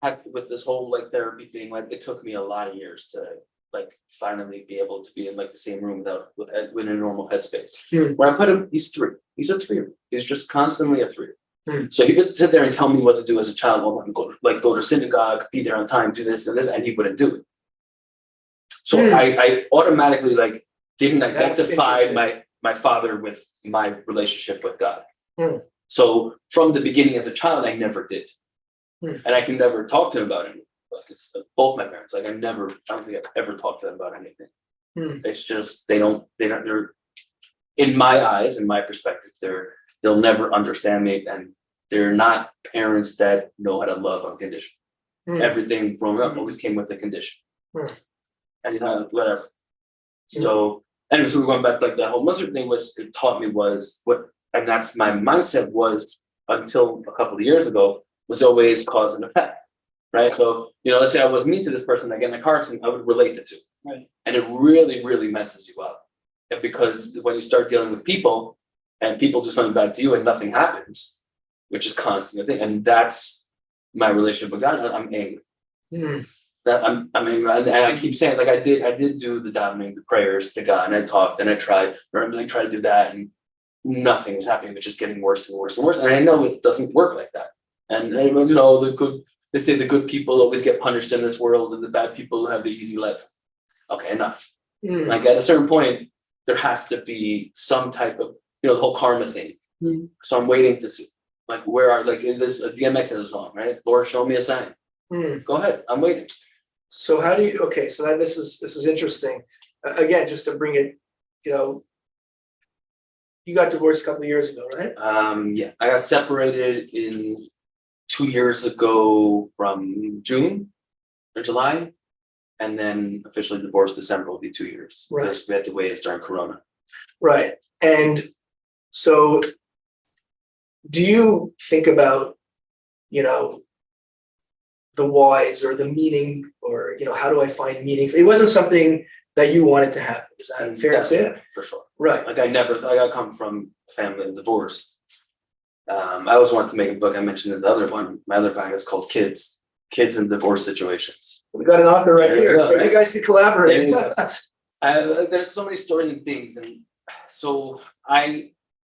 had with this whole like therapy thing, like it took me a lot of years to like finally be able to be in like the same room with a normal headspace. Where I put him, he's 3. He's a 3. He's just constantly a 3. So he could sit there and tell me what to do as a child. Well, go to synagogue, be there on time, do this, and he wouldn't do it. So I automatically like didn't identify my father with my relationship with God. So from the beginning as a child, I never did. And I can never talk to him about anything. Like it's both my parents. Like I don't think I've ever talked to them about anything. It's just they're in my eyes, in my perspective, they'll never understand me, and they're not parents that know how to love unconditionally. Everything growing up always came with a condition. And whatever. So anyway, so we're going back, like the whole Muslim thing it taught me and that's my mindset was until a couple of years ago, was always cause and effect. Right. So, let's say I was mean to this person, I get in a car accident, I would relate it to. Right. And it really, really messes you up. Because when you start dealing with people and people do something bad to you and nothing happens, which is constant thing, and that's my relationship with God. I'm angry. That I'm angry, and I keep saying, like I did do the davening, the prayers to God, and I talked and I tried. Remember, I tried to do that, and nothing was happening. It was just getting worse and worse and worse. And I know it doesn't work like that. And they say the good people always get punished in this world, and the bad people have the easy life. Okay, enough. Like at a certain point, there has to be some type of, the whole karma thing. So I'm waiting to see, like, where are, like, in this DMX has a song, right? Lord, show me a sign. Go ahead, I'm waiting. So how do you? Okay, so this is interesting. Again, just to bring it, you got divorced a couple of years ago, right? Yeah, I got separated 2 years ago from June or July. And then officially divorced December will be 2 years. Right. Because we had to wait during Corona. Right. And so do you think about, the whys or the meaning, or, how do I find meaning? It wasn't something that you wanted to happen. Is that fair to say? For sure. Right. Like I come from family and divorce. I always wanted to make a book. I mentioned in the other one, my other book is called Kids in Divorce Situations. We got an author right here, so you guys can collaborate. There's so many stories and things, and so I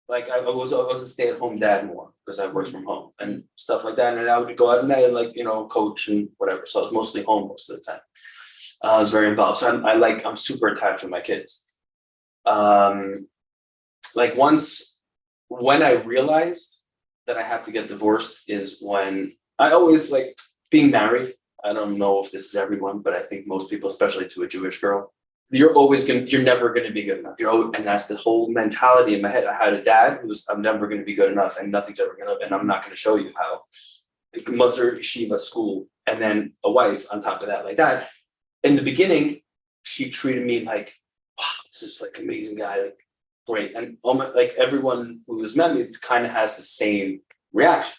was a stay-at-home dad more because I worked from home and stuff like that, and I would go out and I coach and whatever. So I was mostly home most of the time. I was very involved, so I'm super attached with my kids. When I realized that I had to get divorced is when I always being married. I don't know if this is everyone, but I think most people, especially to a Jewish girl, you're never going to be good enough. And that's the whole mentality in my head. I had a dad who was, I'm never going to be good enough, and nothing's ever going to, and I'm not going to show you how. Mazur, yeshiva, school, and then a wife on top of that, like that. in the beginning, she treated me like, wow, this is like amazing guy, like great. And almost like everyone who has met me kind of has the same reaction.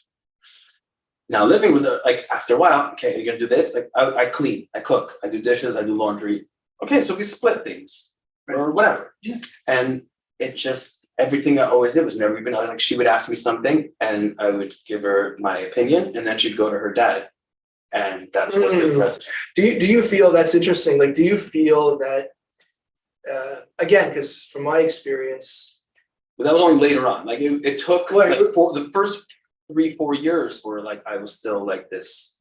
Now living with her, like after a while, okay, you're gonna do this. Like I clean, I cook, I do dishes, I do laundry. Okay, so we split things or whatever. Yeah. And it just everything I always did was never even like she would ask me something and I would give her my opinion and then she'd go to her dad. And that's what did the rest. Do you feel that's interesting? Like, do you feel that again, because from my experience, But that was only later on. Like it took Well, like the first 3-4 years were like I was still like this.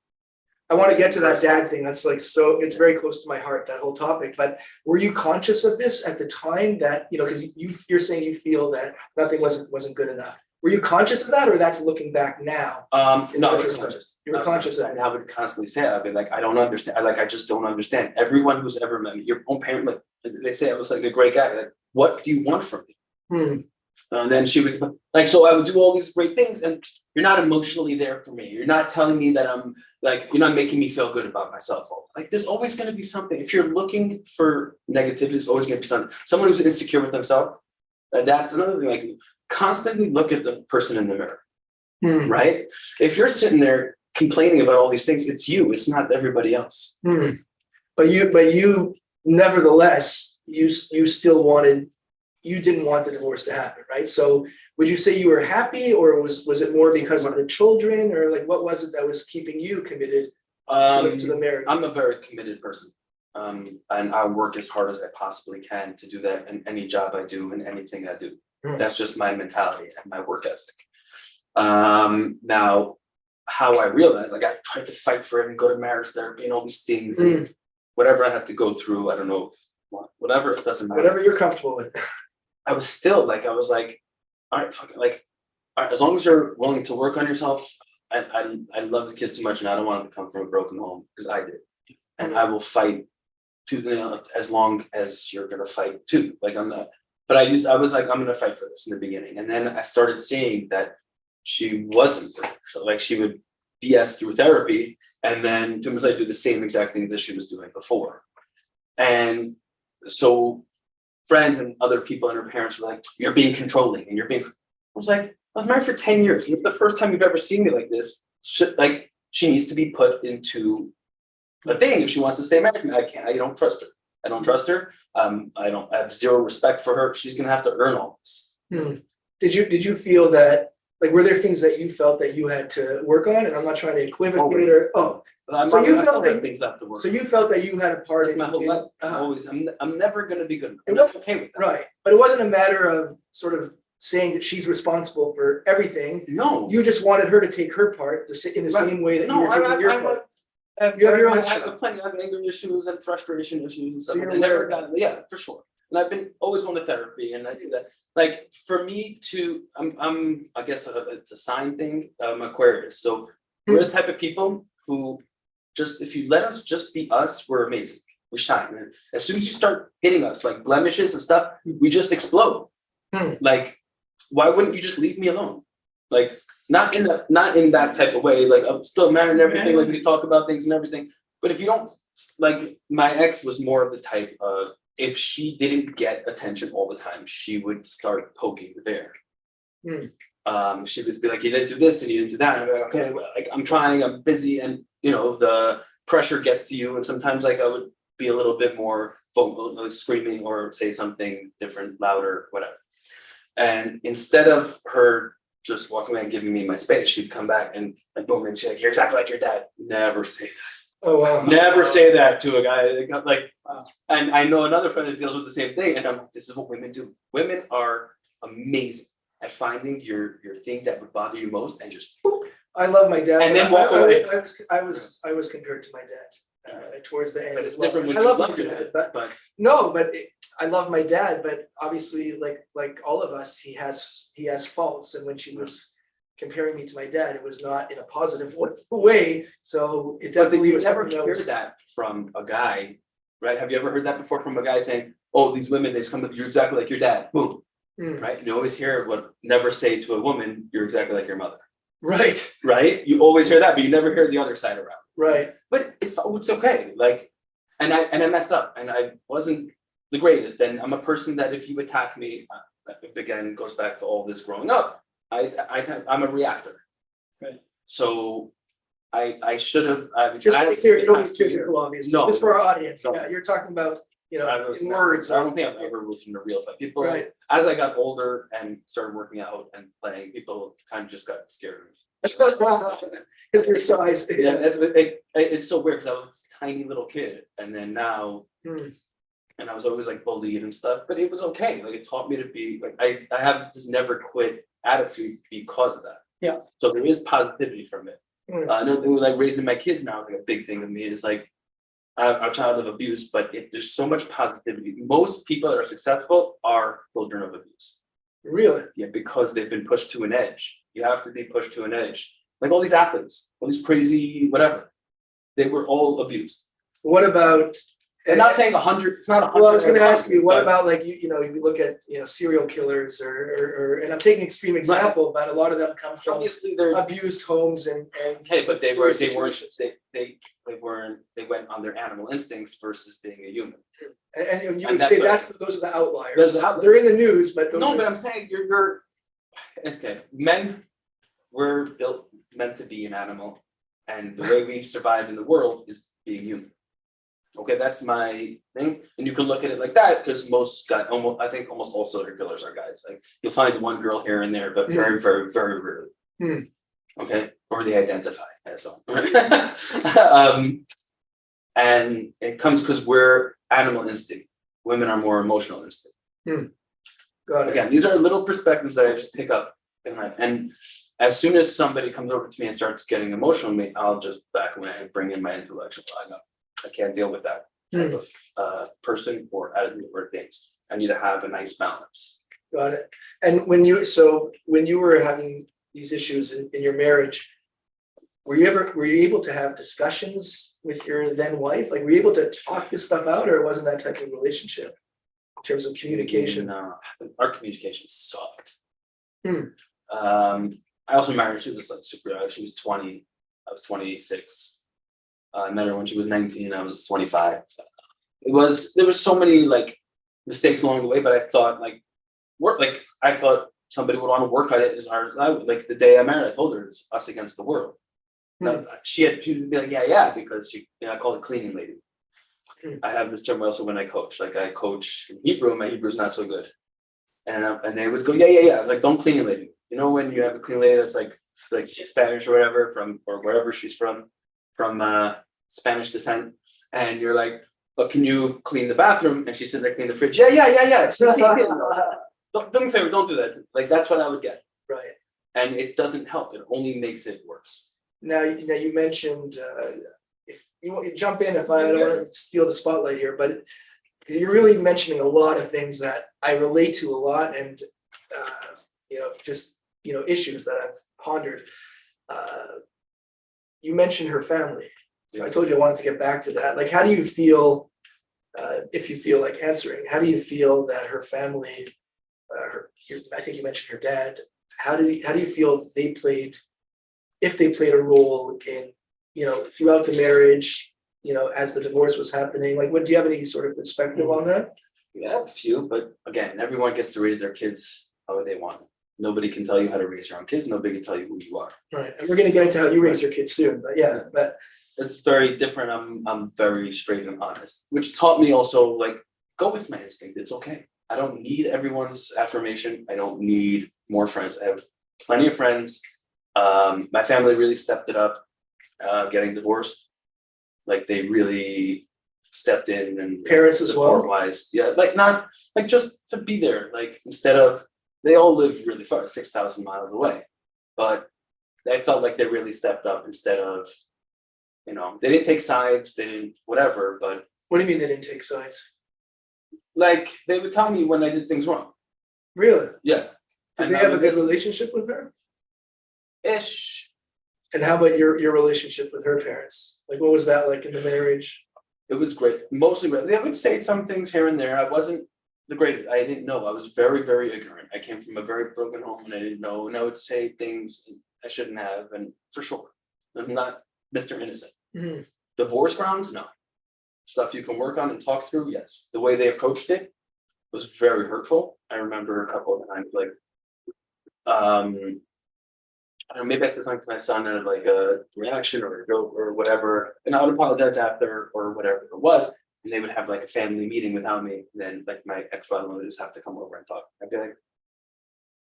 I want to get to that dad thing. That's like, so it's very close to my heart, that whole topic. But were you conscious of this at the time that, you know, because you're saying you feel that nothing wasn't good enough. Were you conscious of that, or that's looking back now? No, I was conscious. You were conscious of it. And I would constantly say, I'd be like, I don't understand. I just don't understand. Everyone who's ever met me, your own parent, like they say I was like a great guy. Like, what do you want from me? And then she would like, so I would do all these great things, and you're not emotionally there for me. You're not telling me that I'm like, you're not making me feel good about myself. Like, there's always going to be something. If you're looking for negativity, there's always going to be something. Someone who's insecure with themselves. That's another thing. Like, constantly look at the person in the mirror, right? If you're sitting there complaining about all these things, it's you. It's not everybody else. But you, nevertheless, you still wanted. You didn't want the divorce to happen, right? So would you say you were happy, or was it more because of the children, or like what was it that was keeping you committed to the marriage? I'm a very committed person, and I work as hard as I possibly can to do that in any job I do and anything I do. That's just my mentality and my work ethic. Now, how I realized, like I tried to fight for it and go to marriage therapy and all these things, and whatever I had to go through. I don't know, whatever, it doesn't matter. Whatever you're comfortable with. I was still like, all right, fuck it, like, all right, as long as you're willing to work on yourself. I love the kids too much, and I don't want them to come from a broken home, because I did, and I will fight as long as you're gonna fight too. Like I'm not, but I was like, I'm gonna fight for this in the beginning, and then I started seeing that she wasn't there. So like she would BS through therapy, and then 2 months later do the same exact things that she was doing before, and so friends and other people and her parents were like, you're being controlling and you're being, I was like, I was married for 10 years. And it's the first time you've ever seen me like this. She needs to be put into a thing if she wants to stay married. I don't trust her. I don't trust her. I have zero respect for her. She's going to have to earn all this. Did you feel that, like, were there things that you felt that you had to work on? And I'm not trying to equivocate so you felt that things have to work. So you felt that you had a part in my whole life. Always, I'm never going to be good. It was okay with that. Right, but it wasn't a matter of sort of saying that she's responsible for everything. No, you just wanted her to take her part in the same way that you were taking your part. You have your own stuff. I have plenty of anger issues and frustration issues and stuff. So you're I never got it. Yeah, for sure. And I've been always going to therapy, and I do that. Like for me to, I'm I guess it's a sign thing. I'm Aquarius, so we're the type of people who just, if you let us just be us, we're amazing. We shine. And as soon as you start hitting us like blemishes and stuff, we just explode. Like, why wouldn't you just leave me alone? Like, not in that type of way. Like, I'm still married and everything. Like, we can talk about things and everything. But if you don't, like, my ex was more of the type of, if she didn't get attention all the time, she would start poking the bear. She would be like, you didn't do this and you didn't do that. And I'm like, okay, well, like I'm trying, I'm busy, and you know, the pressure gets to you. And sometimes like I would be a little bit more vocal, like screaming or say something different, louder, whatever. And instead of her just walking away and giving me my space, she'd come back and boom, and she's like, you're exactly like your dad. Never say that. Oh wow. Never say that to a guy. Like, and I know another friend that deals with the same thing, and I'm like, this is what women do. Women are amazing at finding your thing that would bother you most and just boop. I love my dad. And then walk away. I was compared to my dad towards the end. But it's well. different when I you love love my your dad, dad, but no, but I love my dad. But obviously, like all of us, he has faults. And when she was comparing me to my dad, it was not in a positive way. So it definitely was never something hear else. that from a guy, right? Have you ever heard that before from a guy saying, "Oh, these women, they just come, you're exactly like your dad." Boom. Right? You always hear what never say to a woman, "You're exactly like your mother." Right. Right? You always hear that, but you never hear the other side around. Right. But it's okay. Like, and I messed up, and I wasn't the greatest. And I'm a person that if you attack me, again goes back to all this growing up. I'm a reactor. Right. So I should have. Just to be clear, you don't be physical, obviously. No. Just for our audience. No. Yeah, you're talking about, you know, I in words. I don't think I've ever was in a real fight. People, Right. as I got older and started working out and playing, people kind of just got scared of me. Because your size. Yeah, it's so weird because I was this tiny little kid, and then now, and I was always like bullied and stuff, but it was okay. Like it taught me to be like I have this never quit attitude because of that. Yeah. So there is positivity from it. Another thing with like raising my kids now, like a big thing with me is like I'm a child of abuse, but there's so much positivity. Most people that are successful are children of abuse. Really? Yeah, because they've been pushed to an edge. You have to be pushed to an edge. Like all these athletes, all these crazy whatever, they were all abused. What about? I'm not saying 100. It's not 100. Well, I was going to ask you, what but- about like you know, if you look at serial killers or and I'm taking an extreme example, but a lot of them come from Obviously, they're abused homes and okay, but they weren't. They went on their animal instincts versus being a human. and you And would say that's those are the outliers. Those are the outliers. They're in the news, but those No, are, but I'm saying you're okay. Men were built meant to be an animal, and the way we survive in the world is being human. Okay, that's my thing, and you can look at it like that because I think almost all serial killers are guys. Like you'll find one girl here and there, but very, very, very rarely. Okay, or they identify as so. And it comes because we're animal instinct. Women are more emotional instinct. got it. Again, these are little perspectives that I just pick up in life. And as soon as somebody comes over to me and starts getting emotional with me, I'll just back away and bring in my intellectual. I can't deal with that type of person or attitude or things. I need to have a nice balance. Got it. And when you were having these issues in your marriage, were you able to have discussions with your then wife? Like, were you able to talk this stuff out, or it wasn't that type of relationship in terms of communication? No, our communication sucked. I also married. She was like super young. She was 20. I was 26. I met her when she was 19. I was 25. There was so many like mistakes along the way, but I thought I thought somebody would want to work at it as hard as I would. Like the day I married, I told her it's us against the world. She would be like, yeah, because I call it cleaning lady. I have this term also when I coach. Like I coach Hebrew, my Hebrew's not so good. And they always go, yeah. I was like, don't clean lady. You know when you have a clean lady that's like Spanish or whatever or wherever she's from Spanish descent, and you're like, oh, can you clean the bathroom? And she said, I clean the fridge. Yeah. Don't do me a favor, don't do that. Like that's what I would get. Right. And it doesn't help. It only makes it worse. Now you mentioned, if you want to jump in, if I don't want to steal the spotlight here, but you're really mentioning a lot of things that I relate to a lot, and issues that I've pondered. You mentioned her family, so I told you I wanted to get back to that. Like, how do you feel, if you feel like answering? How do you feel that her family, I think you mentioned her dad. How do you feel if they played a role in, throughout the marriage, as the divorce was happening? Like, do you have any sort of perspective on that? Yeah, I have a few, but again, everyone gets to raise their kids how they want. Nobody can tell you how to raise your own kids. Nobody can tell you who you are. Right, and we're going to get into how you raise your kids soon. But but it's very different. I'm very straight and honest, which taught me also like go with my instinct. It's okay. I don't need everyone's affirmation. I don't need more friends. I have plenty of friends. My family really stepped it up. Getting divorced, like they really stepped in and parents as well. Support-wise, yeah, like not like just to be there. Like instead of they all live really far, 6,000 miles away, but I felt like they really stepped up instead of, they didn't take sides, they didn't whatever. But what do you mean they didn't take sides? Like they would tell me when I did things wrong. Really? Yeah. Did they have a good relationship with her? Ish. And how about your relationship with her parents? Like, what was that like in the marriage? It was great. Mostly, they would say some things here and there. I wasn't the greatest. I didn't know. I was very, very ignorant. I came from a very broken home and I didn't know. And I would say things I shouldn't have. And for sure, I'm not Mr. Innocent. Divorce grounds? No. stuff you can work on and talk through, yes. The way they approached it was very hurtful. I remember a couple of times, like, I don't know, maybe I said something to my son and like a reaction or a joke or whatever, and I would apologize after or whatever it was, and they would have like a family meeting without me. And then like my ex-father would just have to come over and talk. I'd be like,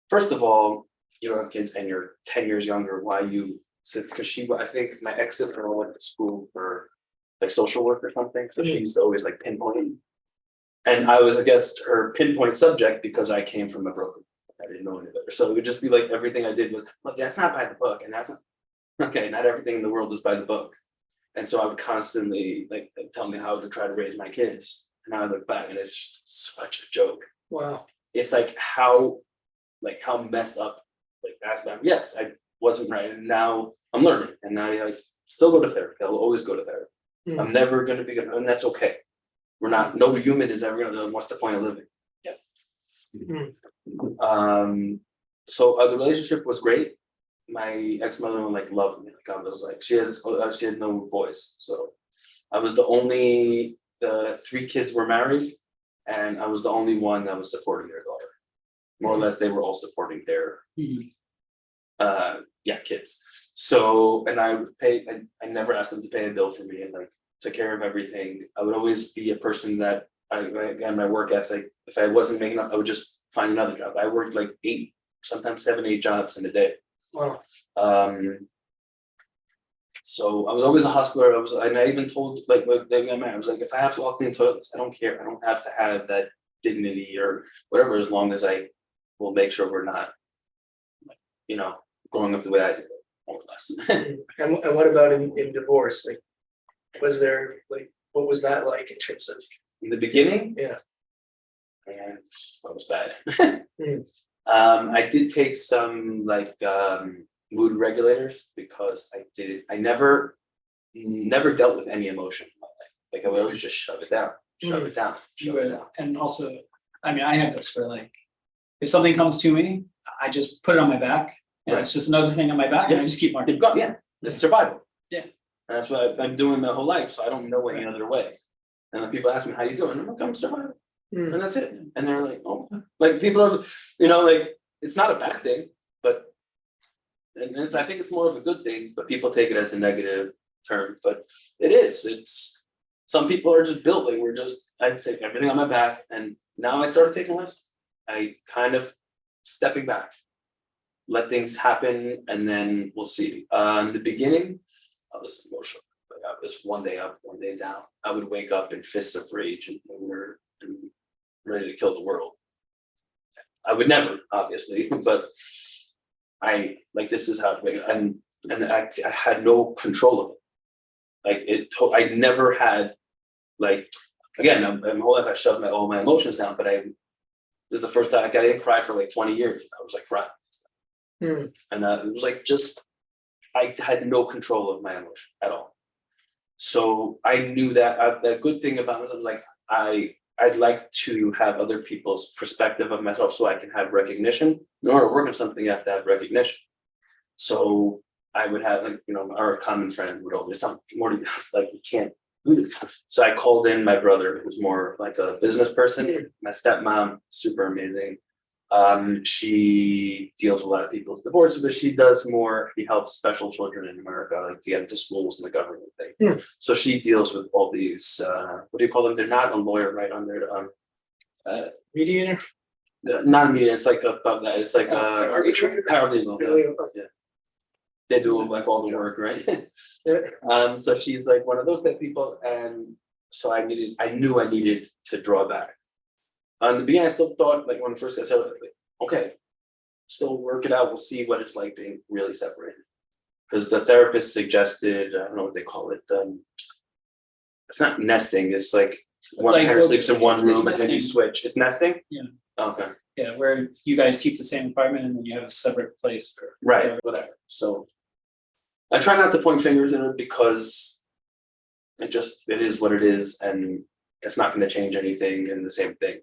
first of all, you don't have kids and you're 10 years younger. Why you sit? Because I think my ex-sister went to school for like social work or something, so she used to always like pinpoint. And I was, I guess, her pinpoint subject because I came from a broken. I didn't know any better. So it would just be like everything I did was, look, that's not by the book. And that's not, okay, not everything in the world is by the book. And so I would constantly like tell me how to try to raise my kids. And I look back and it's just such a joke. Wow. It's like how messed up, like aspect. Yes, I wasn't right. And now I'm learning. And now I still go to therapy. I'll always go to therapy. I'm never going to be good. And that's okay. We're not, no human is ever going to, what's the point of living? So the relationship was great. My ex-mother like loved me. Like I was like, she had no boys, so I was the 3 kids were married, and I was the only one that was supporting their daughter. More or less, they were all supporting their kids. So, and I would pay. I never asked them to pay a bill for me, and like took care of everything. I would always be a person that again, my work ethic. If I wasn't making enough, I would just find another job. I worked like 8, sometimes 7, 8 jobs in a day. Wow. So I was always a hustler. And I even told like they got married. I was like, if I have to all clean toilets, I don't care. I don't have to have that dignity or whatever, as long as I will make sure we're not, like, you know, growing up the way I did, more or less. And what about in divorce? Like, was there like, what was that like in terms of? In the beginning? Yeah. Man, that was bad. I did take some like mood regulators because I never dealt with any emotion in my life. Like I would always just shove it down. And also, I mean, I have this for like, if something comes to me, I just put it on my back, and it's just another thing on my back, and I just keep marching. Yeah, it's survival. Yeah. And that's what I'm doing my whole life, so I don't know any other way. And when people ask me, how you doing? I'm like, I'm surviving. And that's it. And they're like, oh, like people are, you know, like it's not a bad thing, but I think it's more of a good thing, but people take it as a negative term. But it is. It's some people are just built like I take everything on my back, and now I started taking less. I kind of stepping back, let things happen, and then we'll see. In the beginning, I was emotional. Like I was one day up, one day down. I would wake up in fists of rage and anger and ready to kill the world. I would never, obviously, but I like this is how and I had no control of it. Like I never had like again. My whole life I shoved all my emotions down, but this is the first time I didn't cry for like 20 years. I was like crying, and it was like just I had no control of my emotion at all. So I knew that the good thing about this was like I'd like to have other people's perspective of myself so I can have recognition. In order to work on something, you have to have recognition. So I would have like, you know, our common friend would always tell me, Mordy, like you can't do this. So I called in my brother, who's more like a business person. My stepmom, super amazing. She deals with a lot of people's divorces, but she helps special children in America, like to get into schools and the government thing. So she deals with all these, what do you call them? They're not a lawyer, right? On their Mediator? Not a mediator, it's like above that. It's like arbitrator? Paralegal. Yeah. They do like all the work, right? So she's like one of those type people, and so I knew I needed to draw back. In the beginning, I still thought, like when I first got started, like, okay, still work it out. We'll see what it's like being really separated. Because the therapist suggested, I don't know what they call it. It's not nesting. It's like one parent sleeps in one room and then you switch. It's nesting? Yeah. Okay. Yeah, where you guys keep the same apartment and then you have a separate place. Right, whatever. So I try not to point fingers at it because it is what it is, and it's not going to change anything in the same thing.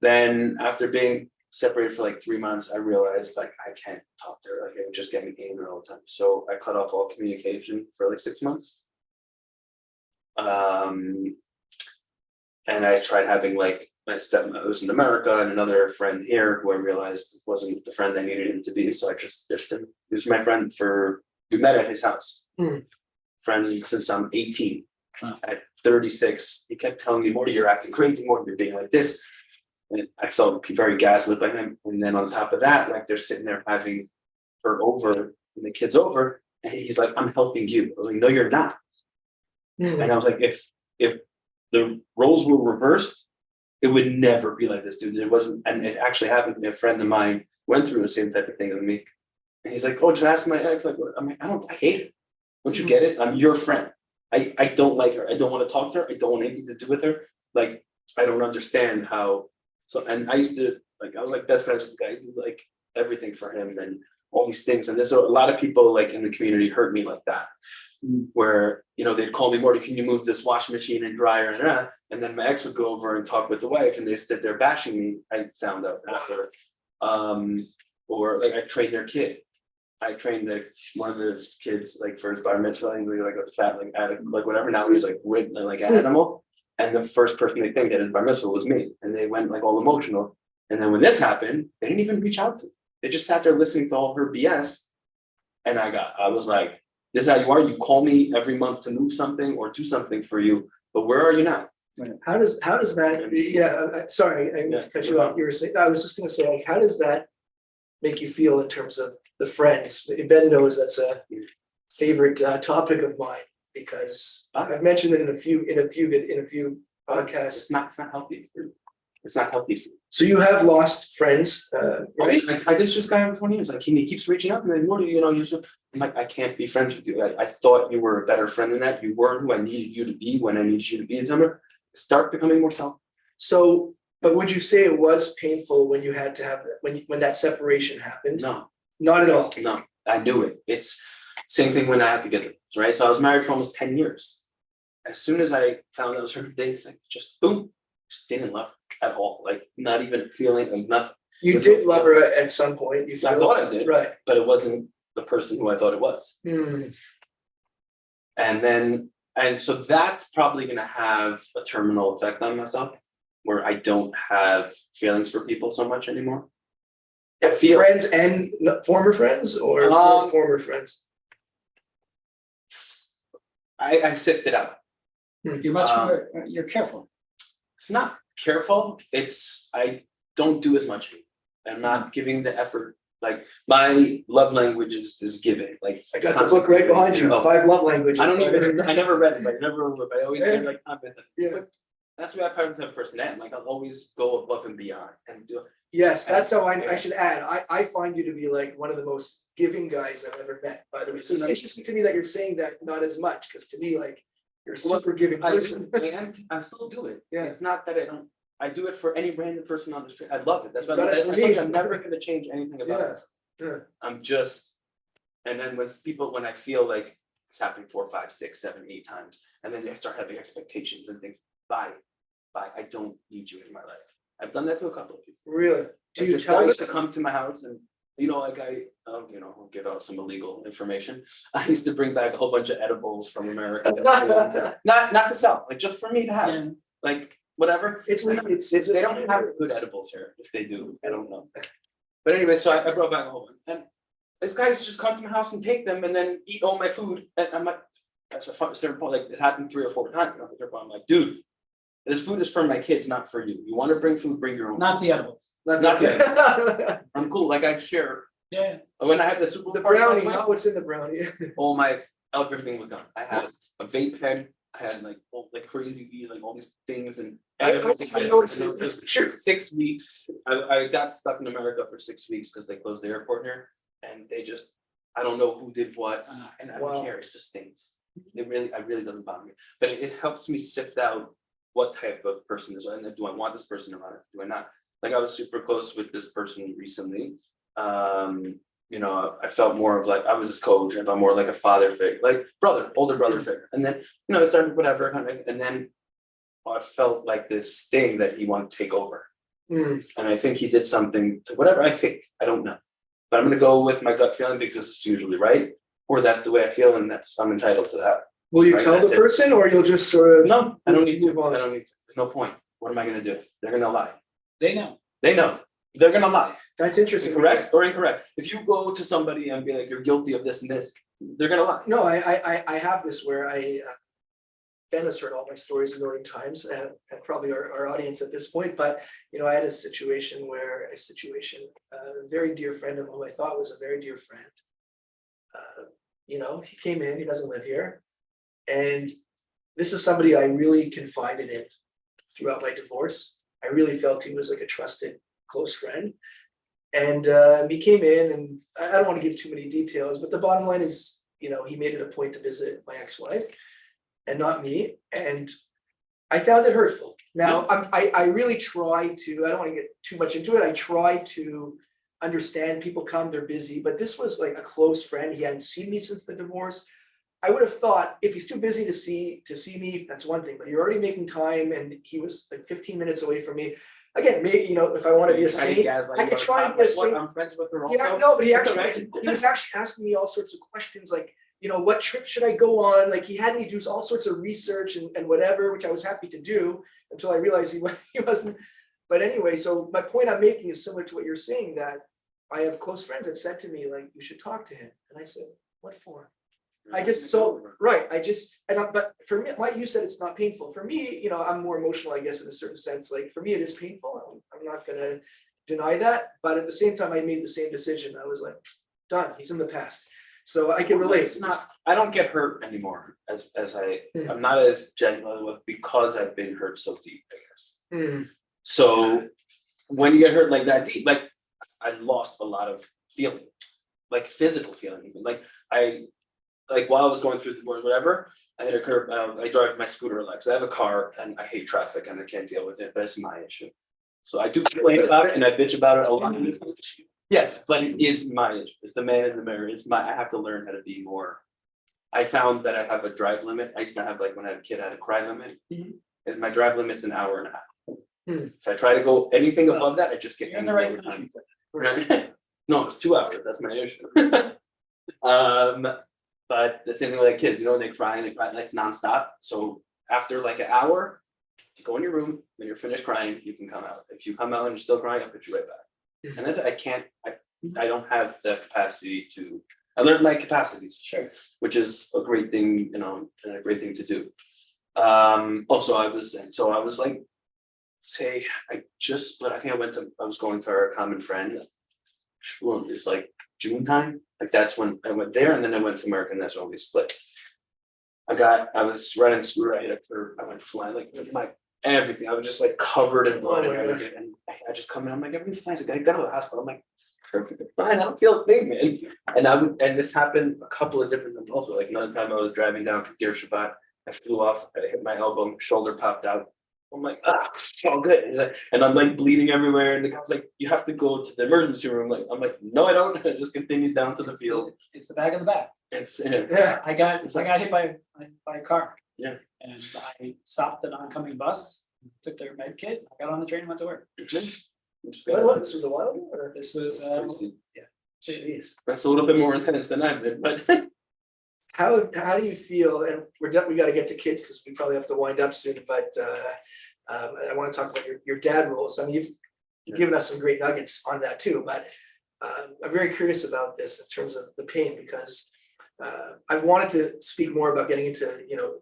Then after being separated for like 3 months, I realized like I can't talk to her. Like it would just get me angry all the time. So I cut off all communication for like 6 months. And I tried having like my stepmother who's in America and another friend here who I realized wasn't the friend I needed him to be. So I just dished him. He was my friend we met at his house. Friend since I'm 18. At 36, he kept telling me, Mordy, you're acting crazy, Mordy, you're being like this. And I felt very gaslit by him. And then on top of that, like they're sitting there having her over and the kids over. And he's like, I'm helping you. I was like, no, you're not. And I was like, if the roles were reversed, it would never be like this, dude. It wasn't, and it actually happened to me. A friend of mine went through the same type of thing with me. And he's like, oh, just ask my ex. Like, I'm like, I hate her. Don't you get it? I'm your friend. I don't like her. I don't want to talk to her. I don't want anything to do with her. Like, I don't understand how. So, and I used to, like, I was like best friends with the guy, do like everything for him and all these things. And there's a lot of people like in the community hurt me like that, where, you know, they'd call me, Mordy, can you move this washing machine and dryer? And then my ex would go over and talk with the wife and they stood there bashing me. I found out after, or like I trained their kid. I trained like one of those kids like for his bar mitzvah, and we like a fat like addict, like whatever. Now he's like ripped like an animal. And the first person they think at his bar mitzvah was me. And they went like all emotional. And then when this happened, they didn't even reach out to me. They just sat there listening to all her BS. And I was like, this is how you are. You call me every month to move something or do something for you. But where are you now? How does that, sorry, I cut you off. You were saying, I was just gonna say, like, how does that make you feel in terms of the friends? Ben knows that's a favorite topic of mine because I've mentioned it in a few podcasts. It's not healthy. It's not healthy for you. So you have lost friends, right? I did this guy for 20 years. Like he keeps reaching out to me. What do you know? I'm like, I can't be friends with you. I thought you were a better friend than that. You weren't who I needed you to be when I needed you to be. Start becoming more self. So, but would you say it was painful when you had to have that, when that separation happened? No, not at all. No, I knew it. It's same thing when I had to get divorced, right? So I was married for almost 10 years. As soon as I found out certain things, like just boom, just didn't love her at all. Like not even feeling like nothing. You did love her at some point. You I thought I did, right? But it wasn't the person who I thought it was. And so that's probably going to have a terminal effect on myself, where I don't have feelings for people so much anymore. Friends and former friends, or former friends? I sifted out. You're much more, you're careful. It's not careful. It's I don't do as much. I'm not giving the effort. Like my love language is giving. Like I got the book right behind you. 5 love languages. I never read it, but I always get like yeah. That's why I part of the person I am. Like I'll always go above and beyond and do. Yes, that's how I should add. I find you to be like one of the most giving guys I've ever met, by the way. So it's interesting to me that you're saying that not as much, because to me, like, you're a super giving person. I still do it. Yeah. It's not that I don't. I do it for any random person on the street. I love it. That's why I'm never going to change anything about this. Yeah. I'm just, and then when I feel like it's happening 4, 5, 6, 7, 8 times, and then they start having expectations and think, bye, I don't need you in my life. I've done that to a couple of people. Really? Do you tell them? them? Used to come to my house and, like I'll give out some illegal information. I used to bring back a whole bunch of edibles from America. not to sell, like just for me to have. Yeah. Like whatever. It's they don't have good edibles here. If they do, I don't know. But anyway, so I brought back a whole bunch. And these guys just come to my house and take them and then eat all my food. And I'm like, that's a fun point. Like it happened 3 or 4 times. I'm like, dude, this food is for my kids, not for you. You want to bring food, bring your own. Not the edibles. Not the edibles. I'm cool. Like I share. Yeah. When I had the Super Bowl, the brownie, not what's in the brownie. All my everything was gone. I had a vape pen. I had like crazy weed, like all these things, and I noticed it. It's true. 6 weeks. I got stuck in America for 6 weeks because they closed the airport here, and they just I don't know who did what, and I don't care. It's just things. It really doesn't bother me, but it helps me sift out what type of person is, and do I want this person around it? Do I not? Like I was super close with this person recently. I felt more of like I was his coach, and I'm more like a father figure, like older brother figure. And then I started whatever, and then I felt like this thing that he wanted to take over. And I think he did something to whatever. I don't know, but I'm gonna go with my gut feeling because it's usually right, or that's the way I feel, and I'm entitled to that. Will you Right, tell that's the it. person, or you'll just sort of? No, I don't need to. Move on. I don't need to. There's no point. What am I gonna do? They're gonna lie. They know. They know. They're gonna lie. That's interesting. Correct or incorrect? If you go to somebody and be like, you're guilty of this and this, they're gonna lie. No, I have this where Ben has heard all my stories a million times, and probably our audience at this point, but I had a situation, a very dear friend of who I thought was a very dear friend. He came in, he doesn't live here. And this is somebody I really confided in throughout my divorce. I really felt he was like a trusted, close friend. And he came in, and I don't want to give too many details, but the bottom line is, he made it a point to visit my ex-wife and not me. And I found it hurtful. Now, I really try to, I don't want to get too much into it. I try to understand people come, they're busy, but this was like a close friend. He hadn't seen me since the divorce. I would have thought if he's too busy to see me, that's one thing, but you're already making time, and he was like 15 minutes away from me. Again, maybe, if I want to be a saint, I could try and be a saint. I'm friends with her Yeah, also. no, but he was actually asking me all sorts of questions, like, what trip should I go on? Like, he had me do all sorts of research and whatever, which I was happy to do until I realized he wasn't. But anyway, so my point I'm making is similar to what you're saying, that I have close friends that said to me, like, you should talk to him. And I said, what for? But for me, like you said, it's not painful. For me, I'm more emotional, I guess, in a certain sense. Like, for me, it is painful. I'm not gonna deny that. But at the same time, I made the same decision. I was like, done. He's in the past. So I can relate. It's not, I don't get hurt anymore I'm not as genuine with, because I've been hurt so deep, I guess. So when you get hurt like that deep, like I lost a lot of feeling, like physical feeling, even while I was going through the divorce, whatever, I hit a curb. I drive my scooter a lot because I have a car and I hate traffic and I can't deal with it, but it's my issue. So I do complain about it and I bitch about it a lot. Yes, but it is my issue. It's the man in the mirror. I have to learn how to be more. I found that I have a drive limit. I used to have, like, when I had a kid, I had a cry limit. And my drive limit's an hour and a half. If I try to go anything above that, I just get You're in the angry right all the country. time. No, it's 2 hours. That's my issue. But the same thing with like kids, they cry like nonstop. So after like an hour, you go in your room, when you're finished crying, you can come out. If you come out and you're still crying, I'll put you right back. And that's it. I don't have the capacity to, I learned my capacities, Sure. which is a great thing, and a great thing to do. I was like, say, I think I was going to our common friend. It's like June time. Like, that's when I went there, and then I went to America, and that's when we split. I was riding the scooter, I hit a curb, I went flying, like my everything. I was just like covered in blood and everything. And I just come in, I'm like, everything's fine. So I got to the hospital. I'm like, perfect, fine, I don't feel a thing, man. And this happened a couple of different times also. Like, another time I was driving down to Gir Shabbat, I flew off, I hit my elbow, shoulder popped out. I'm like, it's all good. And I'm like bleeding everywhere. And the guy's like, you have to go to the emergency room. I'm like, no, I don't. I just continued down to the field. It's the back of the back. Yeah. I got hit by a car. Yeah. And I stopped the oncoming bus, took their med kit, I got on the train and went to work. This was a while ago, or? This was Jeez. That's a little bit more intense than I've been, but How do you feel? And we got to get to kids because we probably have to wind up soon. But I want to talk about your dad roles. I mean, you've given us some great nuggets on that too. But I'm very curious about this in terms of the pain, because I've wanted to speak more about getting into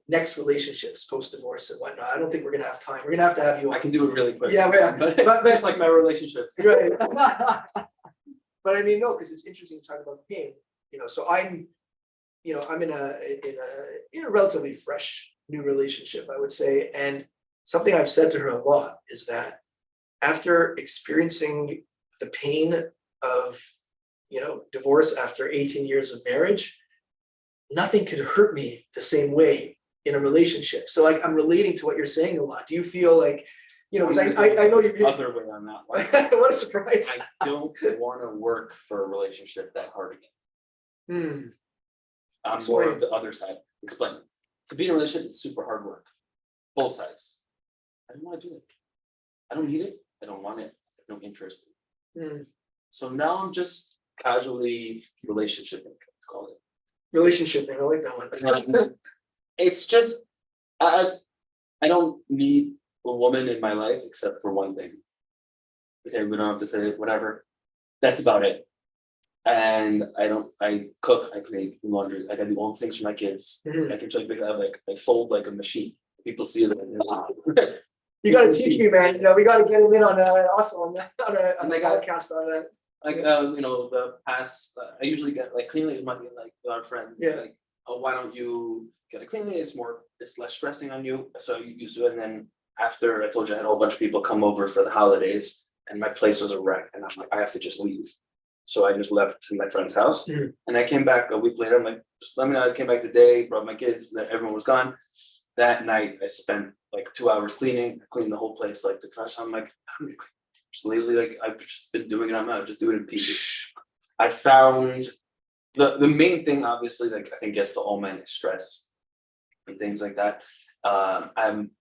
next relationships post divorce and whatnot. I don't think we're gonna have time. We're gonna have you on. I can do it really quick. Yeah, but just like my relationships. Right. But I mean, no, because it's interesting to talk about pain. So I'm in a relatively fresh new relationship, I would say. And something I've said to her a lot is that after experiencing the pain of, divorce after 18 years of marriage, nothing could hurt me the same way in a relationship. So like, I'm relating to what you're saying a lot. Do you feel like, because I know you. Other way on that one. What a surprise. I don't want to work for a relationship that hard again. I'm more of the other side. Explain. To be in a relationship is super hard work. Both sides. I don't want to do it. I don't need it. I don't want it. I have no interest in it. So now I'm just casually relationshiping, let's call it. Relationship, I like that one. It's just I don't need a woman in my life except for one thing. Okay, we don't have to say it, whatever. That's about it. And I cook, I clean, do laundry, like I do all the things for my kids. Mhm. I can show you, I fold like a machine. People see it. You gotta teach me, man. You know, we gotta get him in on also on a And they got- podcast on that. Like, the past, I usually get like clean ladies might be like our friend. Yeah. Like, oh, why don't you get a clean lady? It's less stressing on you. So you used to it. And then after I told you I had a whole bunch of people come over for the holidays and my place was a wreck and I'm like, I have to just leave. So I just left to my friend's house Mhm. and I came back a week later. I'm like, just let me know. I came back today, brought my kids, then everyone was gone. That night I spent like 2 hours cleaning. I cleaned the whole place like the trash. I'm like, how do you clean? Just lately, like I've just been doing it. I'm not just doing it in pieces. I found the main thing, obviously, like I think gets to all men is stress and things like that. I am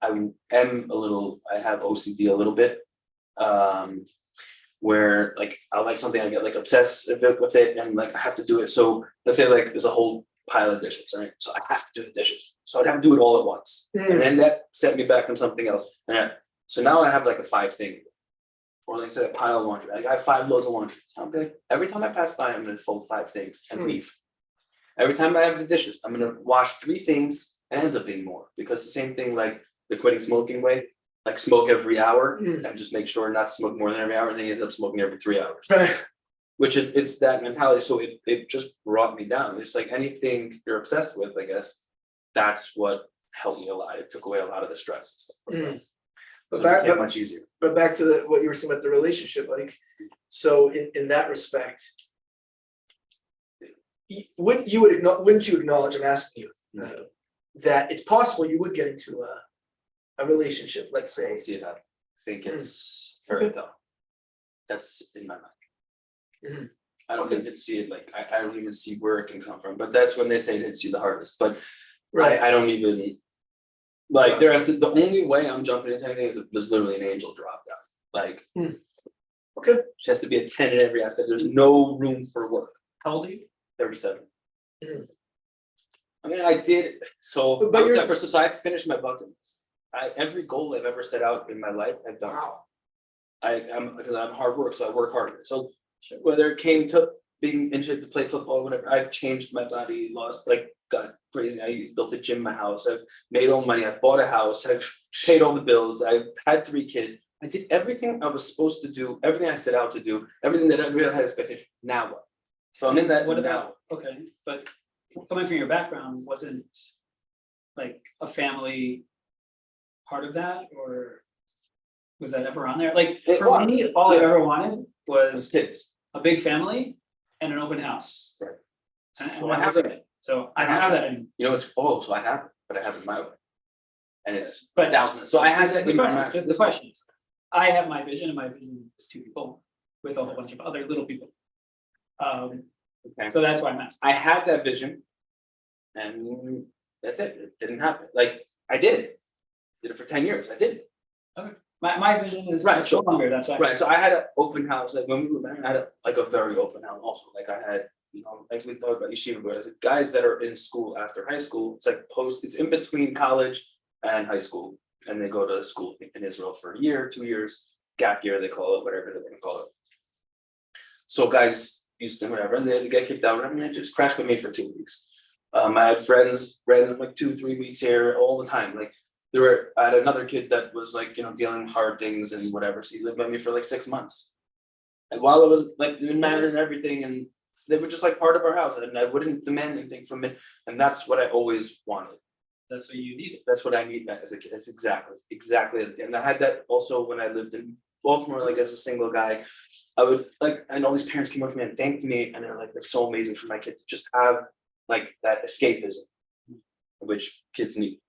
a little. I have OCD a little bit, where like I like something, I get like obsessed with it, and like I have to do it. So let's say like there's a whole pile of dishes, right? So I have to do the dishes. So I'd have to do it all at once, and then that set me back on something else. And so now I have like a 5 thing. Or like I said, a pile of laundry. Like I have 5 loads of laundry. Okay. Every time I pass by, I'm gonna fold 5 things and leave. Every time I have the dishes, I'm gonna wash 3 things and it ends up being more. Because the same thing like the quitting smoking way, like smoke every hour and just make sure not to smoke more than every hour, and then you end up smoking every 3 hours. Which is it's that mentality. So it just brought me down. It's like anything you're obsessed with, I guess, that's what helped me a lot. It took away a lot of the stress and stuff. But So it became much easier. But back to what you were saying about the relationship, like, so in that respect, wouldn't you acknowledge, I'm asking you, that it's possible you would get into a relationship, let's say. I see it happen. I think it's very tough. That's in my mind. I don't even see it like I don't even see where it can come from. But that's when they say it hits you the hardest. But I don't even like the only way I'm jumping into anything is if there's literally an angel drop down. Like Okay. she has to be a 10 in every aspect. There's no room for work. How old are you? 37. I mean, I did so. So I finished my bucket list. Every goal I've ever set out in my life, I've done. Wow. Because I'm hard work, so I work harder. So whether it came to being in shape to play football, whatever, I've changed my body, got crazy. I built a gym in my house. I've made all money. I've bought a house. I've paid all the bills. I've had 3 kids. I did everything I was supposed to do, everything I set out to do, everything that I really had expected. Now what? So I'm in that. What now. about, okay, but coming from your background, wasn't like a family part of that, or was that ever on there? Like for me, all I ever wanted was kids, a big family and an open house. Right. And I have it. So I don't have that anymore. You know, it's so I have it, but I have it my way. And it's But thousands. So I have this is that in my mind. the question. I have my vision, and my vision is 2 people with a whole bunch of other little people. Okay. So that's why I'm asking. I had that vision, and that's it. It didn't happen. Like I did it for 10 years. I did it. My vision is Right, much so- longer. That's why. Right. So I had an open house. Like when we were married, I had a very open house also. Like I had, like we talked about yeshiva boys, guys that are in school after high school. It's like it's in between college and high school. And they go to school in Israel for a year, 2 years, gap year, they call it, whatever they're gonna call it. So guys used to whatever, and they get kicked out, and they just crashed with me for 2 weeks. I had friends random like 2-3 weeks here all the time. Like I had another kid that was like, dealing hard things and whatever. So he lived with me for like 6 months. And while I was like married and everything, and they were just like part of our house, and I wouldn't demand anything from it. And that's what I always wanted. That's what you needed. That's what I need as a kid. That's exactly as a kid. And I had that also when I lived in Baltimore, like as a single guy. I would and all these parents came up to me and thanked me, and they're like, "It's so amazing for my kid to just have like that escapism, which kids need."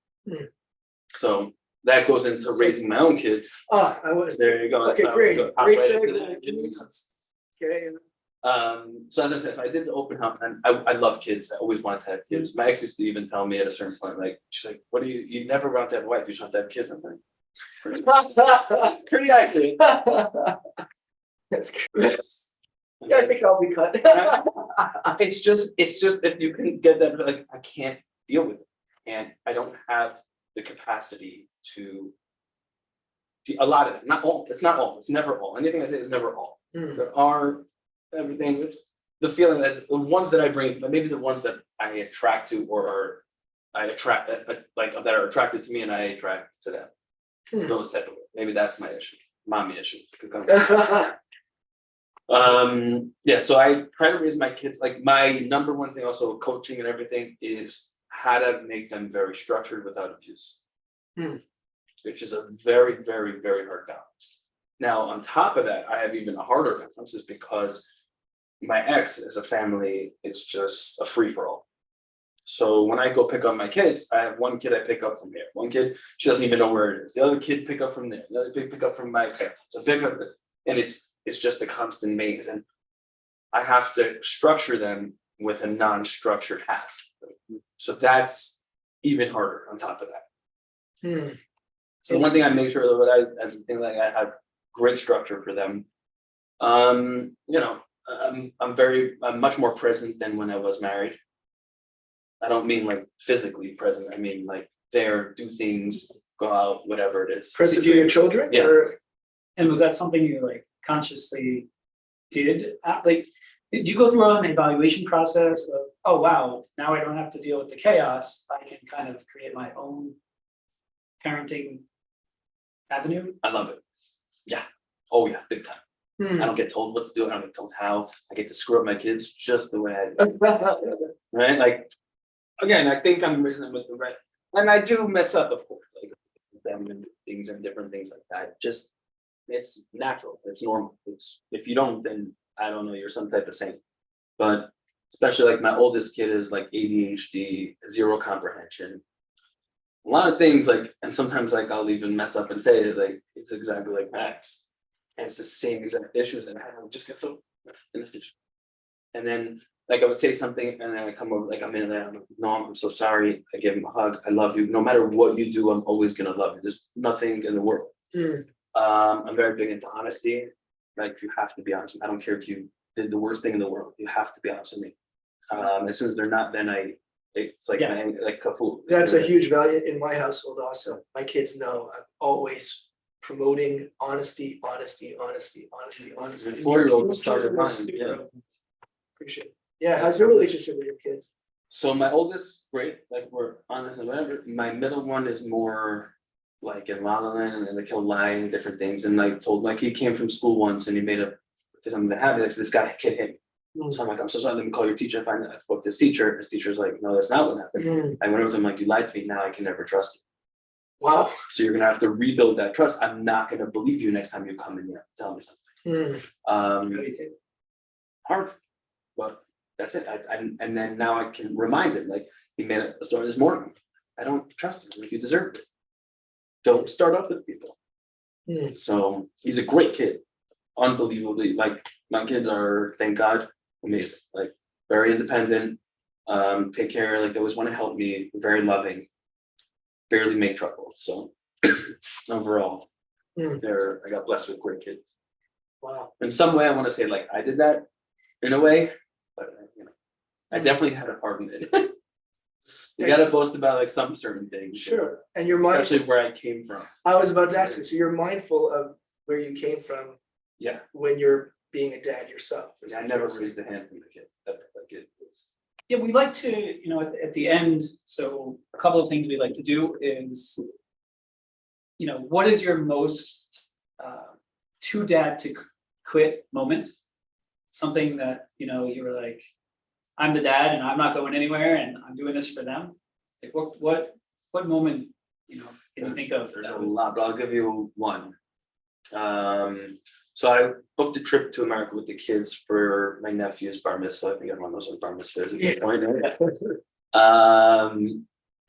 So that goes into raising my own kids. I was There you go. okay. That's how Great, we go. Hop great right into segue. that. Okay. So as I said, so I did the open house, and I love kids. I always wanted to have kids. My ex used to even tell me at a certain point, like, she's like, "What do you never want to have a wife? You just want to have kids." I'm like, pretty accurate. That's good. Yeah, I think I'll be cut. It's just if you can get that, like, I can't deal with it. and I don't have the capacity to a lot of it, not all, it's not all, it's never all. Anything I say is never all. There are everything, it's the feeling that the ones that I bring, but maybe the ones that I attract to or are I attract like that are attracted to me and I attract to them. Those type of maybe that's my issue, mommy issue. Yeah, so I try to raise my kids, like my number one thing also with coaching and everything is how to make them very structured without abuse. Which is a very, very, very hard balance. Now, on top of that, I have even a harder balance is because my ex as a family is just a free-for-all. So when I go pick up my kids, I have one kid I pick up from here. One kid, she doesn't even know where it is. The other kid pick up from there. The other kid pick up from my parents. So pick up, and it's just a constant maze. And I have to structure them with a non-structured half. So that's even harder on top of that. So one thing I make sure that as a thing, like I have great structure for them. You know, I'm much more present than when I was married. I don't mean like physically present. I mean like there, do things, go out, whatever it is. Present for your children? Yeah. And was that something you like consciously did? Like, did you go through an evaluation process of, oh wow, now I don't have to deal with the chaos. I can kind of create my own parenting avenue? I love it. Yeah. Oh yeah, big time. I don't get told what to do. I don't get told how. I get to screw up my kids just the way I do. Right? Like, again, I think I'm raising them with the right, and I do mess up, of course, like them and things and different things like that. Just it's natural. It's normal. It's if you don't, then I don't know. You're some type of saint. But especially like my oldest kid is like ADHD, zero comprehension. A lot of things like, and sometimes like I'll even mess up and say it like it's exactly like Max. And it's the same exact issues, and I just get so inefficient. And then, like, I would say something, and then I come over, like, I'm in there, I'm like, no, I'm so sorry. I give him a hug. I love you. No matter what you do, I'm always gonna love you. There's nothing in the world. I'm very big into honesty. Like, you have to be honest. I don't care if you did the worst thing in the world. You have to be honest with me. As soon as they're not, then it's like, like kafoo. That's a huge value in my household also. My kids know I'm always promoting honesty. And 4-year-old started mine, yeah. Appreciate it. Yeah, how's your relationship with your kids? So my oldest, great, like we're honest and whatever. My middle one is more like in La La Land and like he'll lie and different things. And I told like he came from school once and he made something that happened. Like this guy kid hit me. So I'm like, I'm so sorry, let me call your teacher and find out. I spoke to his teacher. His teacher's like, no, that's not what happened. I went over to him like, you lied to me, now I can never trust you. Wow. So you're gonna have to rebuild that trust. I'm not gonna believe you next time you come in here, tell me something. Hard, but that's it. And then now I can remind him, like he made a story this morning. I don't trust him. Like you deserve it. Don't start up with people. So he's a great kid, unbelievably. Like my kids are, thank God, amazing. Like very independent. Take care. Like they always want to help me. Very loving. Barely make trouble. So overall, I got blessed with great kids. Wow. In some way, I want to say like I did that in a way, but you know, I definitely had a part in it. You got to boast about like some certain things. Sure. And you're mindful, especially where I came from. I was about to ask you, so you're mindful of where you came from. Yeah. When you're being a dad yourself. I never raised a hand from the kid. That kid was. Yeah, we like to, you know, at the end, so a couple of things we like to do is, you know, what is your most too dad to quit moment? Something that, you know, you were like, I'm the dad and I'm not going anywhere and I'm doing this for them. Like what moment, you know, can you think of? There's a lot, but I'll give you one. So I booked a trip to America with the kids for my nephew's bar mitzvah. I think everyone knows what bar mitzvah is at this point.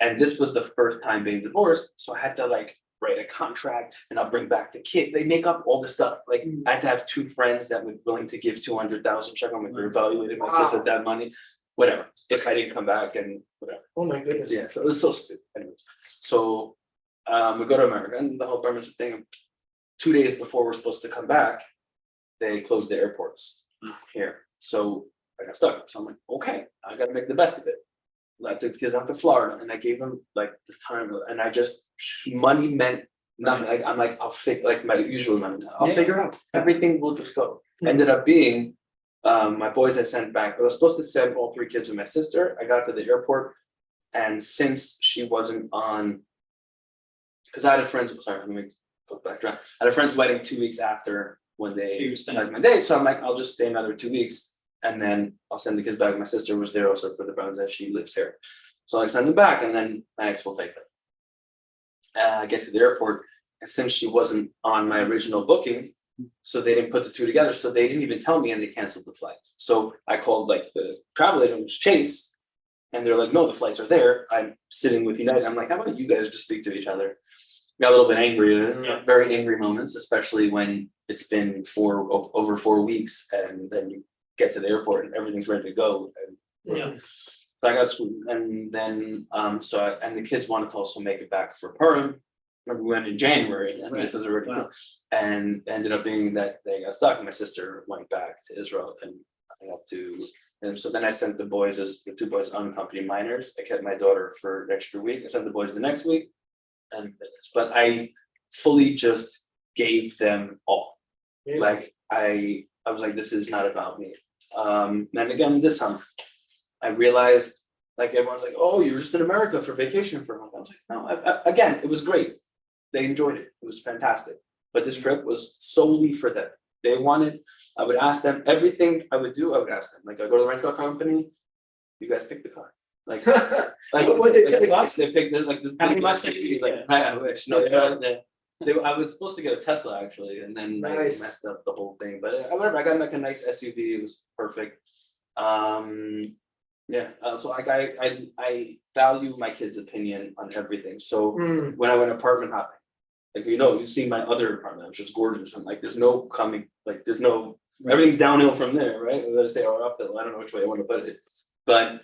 And this was the first time being divorced. So I had to like write a contract and I'll bring back the kid. They make up all the stuff. Like I had to have 2 friends that were willing to give 200,000, check on my evaluated my kids at that money, whatever. If I didn't come back and whatever. Oh my goodness. Yeah, so it was so stupid. Anyways, so we go to America and the whole bar mitzvah thing. 2 days before we're supposed to come back, they closed the airports here. So I got stuck. So I'm like, okay, I gotta make the best of it. I took the kids out to Florida and I gave them like the time, and I just, money meant nothing. Like, I'm like, I'll figure, like my usual money, I'll Yeah. figure out, everything will just go. Mhm. Ended up being, my boys I sent back, I was supposed to send all 3 kids with my sister. I got to the airport, and since she wasn't on, because I had a friend's, sorry, let me go back. I had a friend's wedding 2 weeks after when So you they were staying. had my date, so I'm like, I'll just stay another 2 weeks, and then I'll send the kids back. My sister was there also for the brothers, that she lives here, so I send them back, and then my ex will take them. I get to the airport, and since she wasn't on my original booking, so they didn't put the 2 together, so they didn't even tell me, and they canceled the flights. So I called like the travel agent, which is Chase, and they're like, no, the flights are there. I'm sitting with United. I'm like, how about you guys just speak to each other? Got a little bit angry, Yeah. very angry moments, especially when it's been over 4 weeks, and then you get to the airport and everything's ready to go. And Yeah. so I got screwed, and then and the kids wanted to also make it back for Purim. Remember, we went in January, and this is already, Wow. and ended up being that they got stuck. And my sister went back to Israel, and I had to. And so then I sent the boys as the 2 boys unaccompanied minors. I kept my daughter for an extra week. I sent the boys the next week, but I fully just gave them all. Amazing. Like I was like, this is not about me. Then again, this summer, I realized, like, everyone's like, oh, you're just in America for vacation for a month. I was like, no, again, it was great. They enjoyed it. It was fantastic. But this trip was solely for them. They wanted, I would ask them everything I would do. I would ask them, like, I go to the rental car company, you guys pick the car. Like What they pick? it's awesome. They picked like this. How many big Mustangs SUV, did you like, get? I wish. No, I was supposed to get a Tesla actually, and then I Nice. messed up the whole thing. But whatever, I got like a nice SUV. It was perfect. Yeah. So like I value my kids' opinion on everything. So Mm, when I went apartment hopping, like you see my other apartment, which is gorgeous. I'm like, there's no coming, like there's no, everything's downhill from there, right? Let's say or uphill. I don't know which way I want to put it, but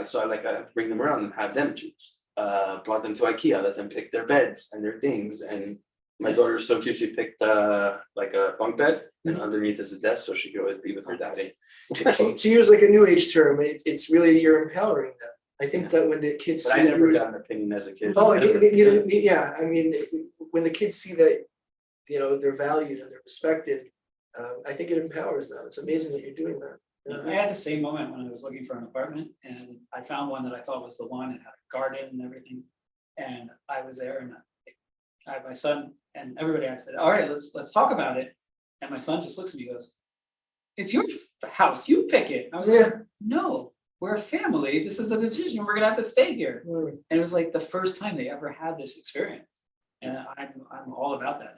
so I bring them around and have them choose. Brought them to IKEA, let them pick their beds and their things. And my daughter's so cute, she picked like a bunk bed, and underneath is a desk, so she could always be with her daddy. to use like a new age term, it's really, you're empowering them. I think that when the kids But see I that never you- got an opinion as a kid. Oh, Never. yeah, I mean, when the kids see that, you know, they're valued and they're respected, I think it empowers them. It's amazing that you're doing that. I had the same moment when I was looking for an apartment, and I found one that I thought was the one. It had a garden and everything. And I was there, and I had my son and everybody. I said, all right, let's talk about it. And my son just looks at me and goes, it's your house, you pick it. I was Yeah. like, no, we're a family. This is a decision. We're gonna have to stay here. Mm. And it was like the first time they ever had this experience. And I'm all about that.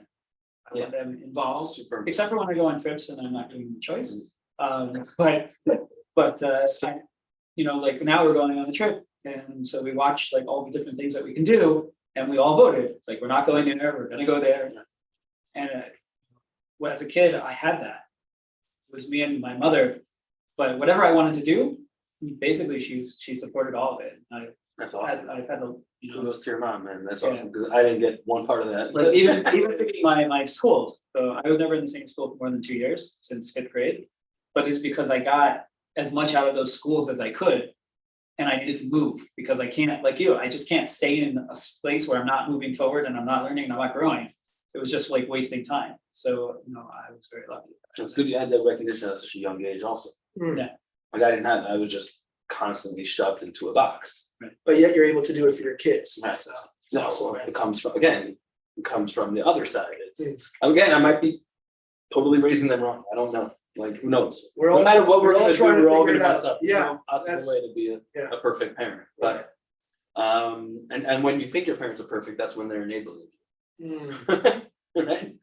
I want them involved, Super. except for when I go on trips and I'm not doing the choices. But you know, like now we're going on a trip, and so we watched like all the different things that we can do, and we all voted, like, we're not going there, we're gonna go there. And well, as a kid, I had that. It was me and my mother, but whatever I wanted to do, basically she supported all of it. That's I've awesome. had the, you know, Kudos to your mom, man. That's Yeah. awesome, because I didn't get one part of that. like even picking my schools. So I was never in the same school for more than 2 years, since 5th grade. But it's because I got as much out of those schools as I could. And I needed to move, because I can't, like you, I just can't stay in a place where I'm not moving forward and I'm not learning and I'm not growing. It was just like wasting time. So, you know, I was very lucky. It's good you had that recognition at such a young age also. Mm. Yeah. Like I didn't have that. I was just constantly shoved into a box. But yet you're able to do it for your kids. Right. So. No, so it comes from, again, it comes from the other side. It's, Mm. again, I might be totally raising them wrong. I don't know. Like, who knows? We're No all, matter what we're all gonna do, trying to we're all figure gonna it mess out. up. You Yeah, know? That's the that's- way to be yeah. a perfect parent. But and when you think your parents are perfect, that's when they're enabling Mm. you. Right?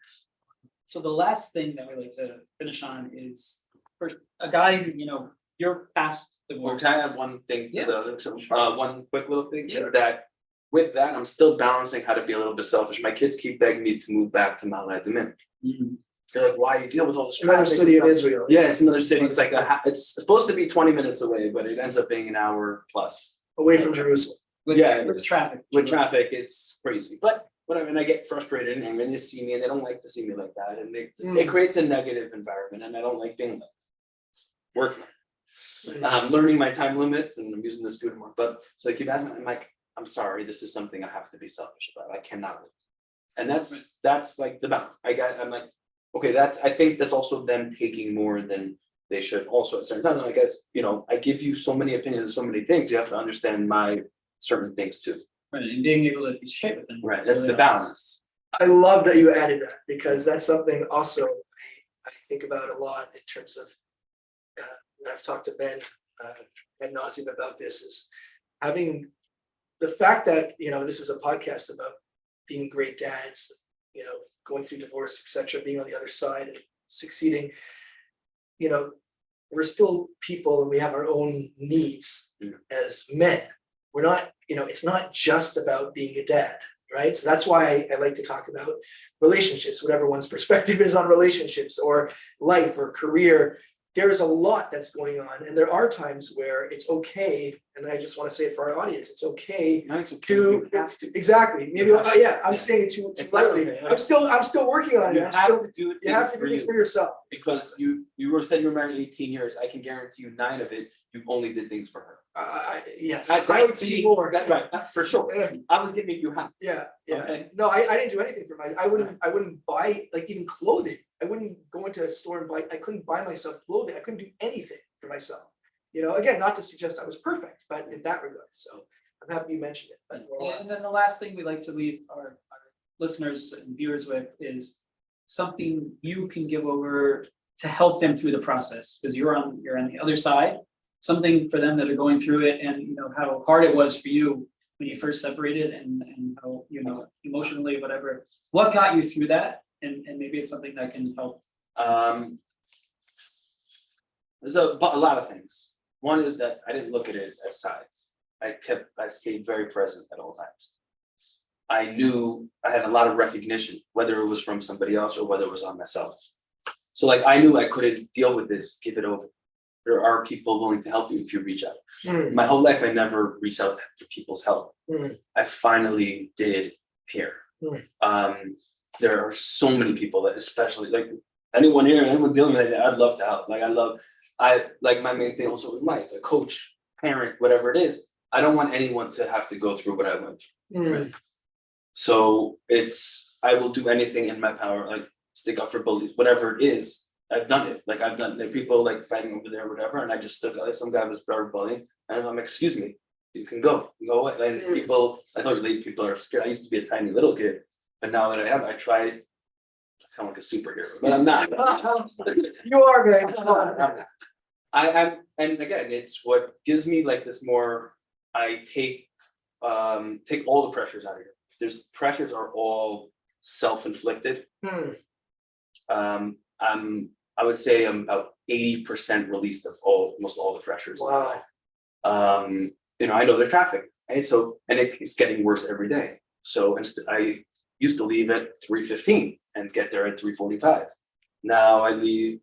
So the last thing that we like to finish on is for a guy who, you know, you're past Well, divorce. can I add one thing to Yeah. the other? So, one quick little thing, Sure. that with that, I'm still balancing how to be a little bit selfish. My kids keep begging me to move back to Mount Adamim. Mhm. They're like, why you deal with all this Another traffic city in and stuff?" Israel. Yeah, it's another city. It's like it's supposed to be 20 minutes away, but it ends up being an hour plus. Away from Jerusalem. With traffic. With traffic, it's crazy. But whatever, and I get frustrated and angry, and they see me and they don't like to see me like that. And it creates a negative environment, and I don't like being like working. learning my time limits, and I'm using the scooter more. But so I keep asking, I'm like, I'm sorry, this is something I have to be selfish about. I cannot. And that's like the balance. I'm like, okay, I think that's also them taking more than they should also at certain times. I guess, I give you so many opinions and so many things, you have to understand my certain things too. Right, and being able to share with them. Right, that's really the balance. I love that you added that, because that's something also I think about a lot in terms of, when I've talked to Ben ad nauseum about this, is having the fact that, this is a podcast about being great dads, going through divorce, etc., being on the other side and succeeding. We're still people and we have our own needs as men. We're not, it's not just about being a dad, right? So that's why I like to talk about relationships, whatever one's perspective is on relationships or life or career. There's a lot that's going on, and there are times where it's okay, and I just want to say it for our audience, it's okay You have to. exactly. Maybe I'm saying it too It's not lightly. okay. I'm still working on it. You have to do it. You have to do things for yourself. Because you said you were married 18 years. I can guarantee you 9 of it, you only did things for her. Yes, I would see more. That's right, for sure. I was giving you half. Yeah. Okay. No, I didn't do anything for I wouldn't buy, like, even clothing. I wouldn't go into a store and I couldn't buy myself clothing. I couldn't do anything for myself. Again, not to suggest I was perfect, but in that regard. So I'm happy you mentioned it. But And then the last thing we like to leave our listeners and viewers with is something you can give over to help them through the process, because you're on the other side. Something for them that are going through it, and how hard it was for you when you first separated, and how emotionally, whatever. What got you through that? And maybe it's something that can help. There's a lot of things. One is that I didn't look at it as sides. I stayed very present at all times. I knew I had a lot of recognition, whether it was from somebody else or whether it was on myself. So I knew I couldn't deal with this, give it over. There are people willing to help you if you reach out. My whole life, I never reached out for people's help. I finally did here. There are so many people that, especially anyone here, anyone dealing with it, I'd love to help. My main thing also in life, a coach, parent, whatever it is, I don't want anyone to have to go through what I went through. Right? So I will do anything in my power, stick up for bullies, whatever it is. I've done it. There are people fighting over there or whatever, and I just stuck out. Some guy was bullying, and I'm like, excuse me, you can go away. And I thought late people are scared. I used to be a tiny little kid, but now that I tried. I sound like a superhero, but I'm not. You are, man. I'm, and again, it's what gives me this more. I take all the pressures out of here. There's pressures are all self-inflicted. I would say I'm about 80% released of almost all the pressures. Wow. I know the traffic, right? So, and it's getting worse every day. So I used to leave at 3:15 and get there at 3:45. Now I leave,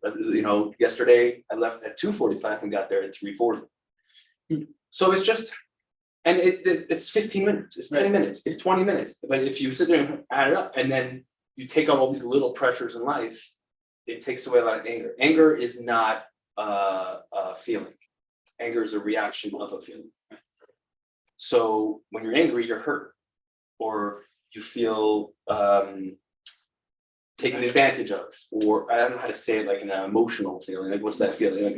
yesterday I left at 2:45 and got there at 3:40. So it's just, and it's 15 minutes, it's 10 minutes, it's 20 minutes. But if you sit there and add it up, and then you take on all these little pressures in life, it takes away a lot of anger. Anger is not a feeling. Anger is a reaction of a feeling. So when you're angry, you're hurt, or you feel taken advantage of, or I don't know how to say it, an emotional feeling. What's that feeling?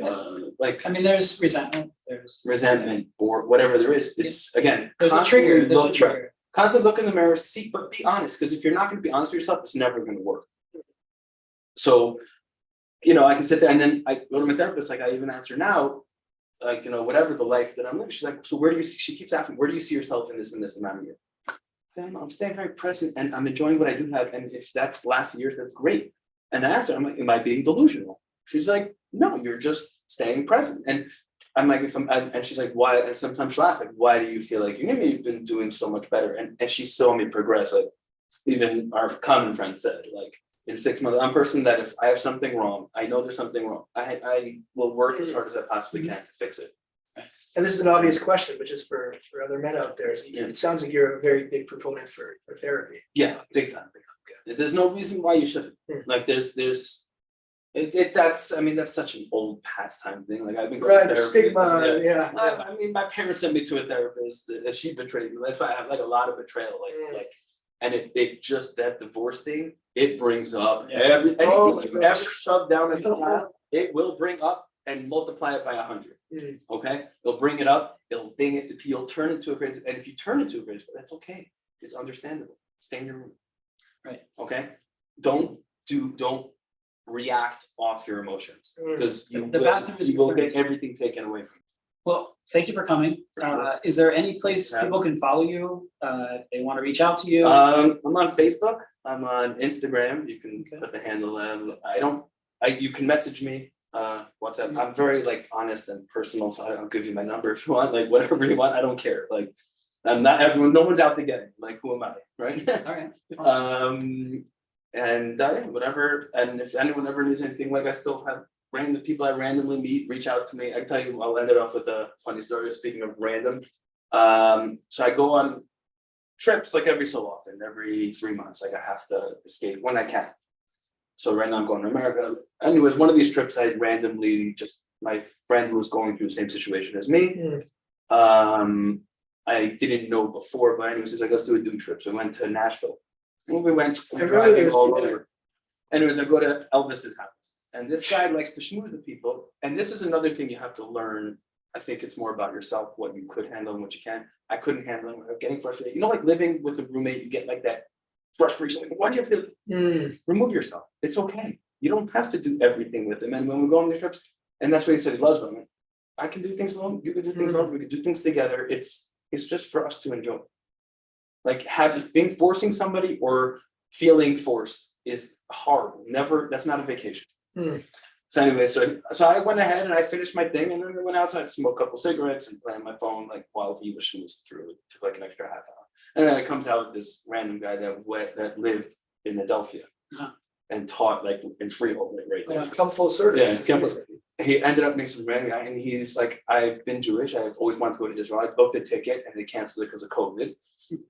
There's resentment. There's resentment, or whatever there is. It's again. There's a trigger. There's a trigger. Constantly look in the mirror, but be honest, because if you're not going to be honest with yourself, it's never going to work. So, I can sit there and then I go to my therapist, I even ask her now, whatever the life that I'm living, she's like, so where do you see, she keeps asking, where do you see yourself in this amount of years? Then I'm staying very present and I'm enjoying what I do have. And if that's last year, that's great. And I asked her, I'm like, am I being delusional? She's like, no, you're just staying present. And I'm like, and she's like, why? And sometimes she'll laugh, why do you feel like you've been doing so much better? And she saw me progress. Even our common friend said, in 6 months, I'm a person that if I have something wrong, I know there's something wrong. I will work as hard as I possibly can to fix it. And this is an obvious question, but just for other men out there, it sounds like you're a very big proponent for therapy. Yeah, big time. There's no reason why you shouldn't. There's That's such an old pastime thing. Like I've been going Right, to the therapy. stigma, yeah. I mean, my parents sent me to a therapist. She betrayed me. That's why I have like a lot of betrayal. And it just that divorce thing. It brings up anything you ever shove down in the child. It will bring up and multiply it by 100. Okay, it'll bring it up. It'll bring it. You'll turn into a crazy. And if you turn into a crazy, that's okay. It's understandable. Stay in your room. Right. Okay. Don't react off your emotions because The bathroom is you will your get everything taken away from you. Well, thank you for coming. Is there any place people can follow you? If they want to reach out to you? I'm on Facebook. I'm on Instagram. You can put the handle. You can message me. WhatsApp. I'm very like honest and personal, so I'll give you my number if you want. Like whatever you want, I don't care. Like I'm not everyone. No one's out to get me. Like who am I, right? All right. Whatever. And if anyone ever needs anything, like I still have random people I randomly meet reach out to me. I can tell you, I'll end it off with a funny story. Speaking of random, so I go on trips like every so often, every 3 months. Like I have to escape when I can. So right now I'm going to America. Anyways, one of these trips I randomly my friend was going through the same situation as me. I didn't know before, but anyways, he's like, let's do a dude trip. So I went to Nashville. And we went driving all over. Anyways, I go to Elvis's house. And this guy likes to schmooze with people. And this is another thing you have to learn. I think it's more about yourself, what you could handle and what you can. I couldn't handle it. I'm getting frustrated. You know, like living with a roommate, you get like that frustration. Like, why do you have to remove yourself? It's okay. You don't have to do everything with him. And when we go on these trips, and that's what he said he loves women. I can do things alone. You can do things alone. We can do things together. It's just for us to enjoy. Like forcing somebody or feeling forced is horrible. Never. That's not a vacation. So anyway, so I went ahead and I finished my thing, and then I went outside to smoke a couple cigarettes and play on my phone like while he was schmoozing through it. Took like an extra half hour, and then it comes out this random guy that lived in Adelphia and taught like in Freehold, like right there. Come full circle. Yeah, he ended up being some random guy, and he's like, I've been Jewish. I've always wanted to go to Israel. I booked a ticket, and they canceled it because of COVID.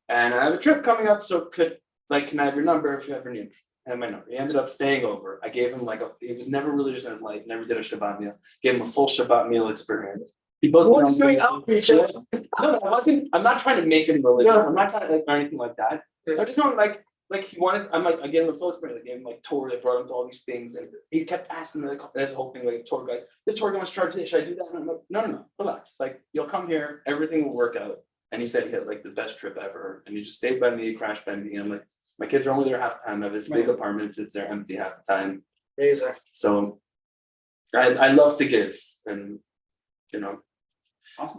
And I have a trip coming up, so can I have your number if you ever need me? And my number. He ended up staying over. I gave him he was never religious in his life, never did a Shabbat meal. Gave him a full Shabbat meal experience. He both doing outreach. No, I'm not trying to make him religious. I'm not trying to or anything like that. I'm just going like he wanted. I'm like, I gave him a full experience. I gave him like tour. They brought him to all these things, and he kept asking me like this whole thing like tour guide. This tour guide wants to charge this. Should I do that? And I'm like, no, relax. Like you'll come here, everything will work out. And he said he had like the best trip ever, and he just stayed by me, crashed by me. I'm like, my kids are only there half the time. I have this big apartment, it's there empty half the time. Amazing. So I love to give, and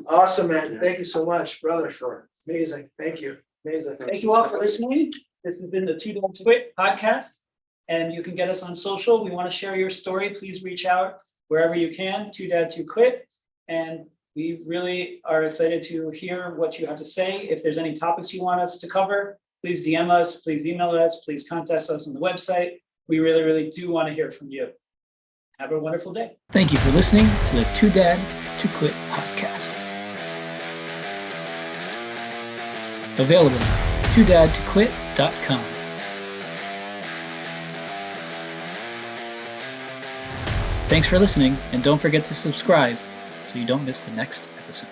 Awesome, man. Thank you so much, brother. Sure. Amazing. Thank you. Amazing. Thank you all for listening. This has been the toodadtoquit podcast, and you can get us on social. We want to share your story. Please reach out wherever you can. Toodadtoquit, and we really are excited to hear what you have to say. If there's any topics you want us to cover, please DM us, please email us, please contact us on the website. We really, really do want to hear from you. Have a wonderful day. Thank you for listening to the Too Dad to Quit podcast. Available at toodadtoquit.com. Thanks for listening, and don't forget to subscribe so you don't miss the next episode.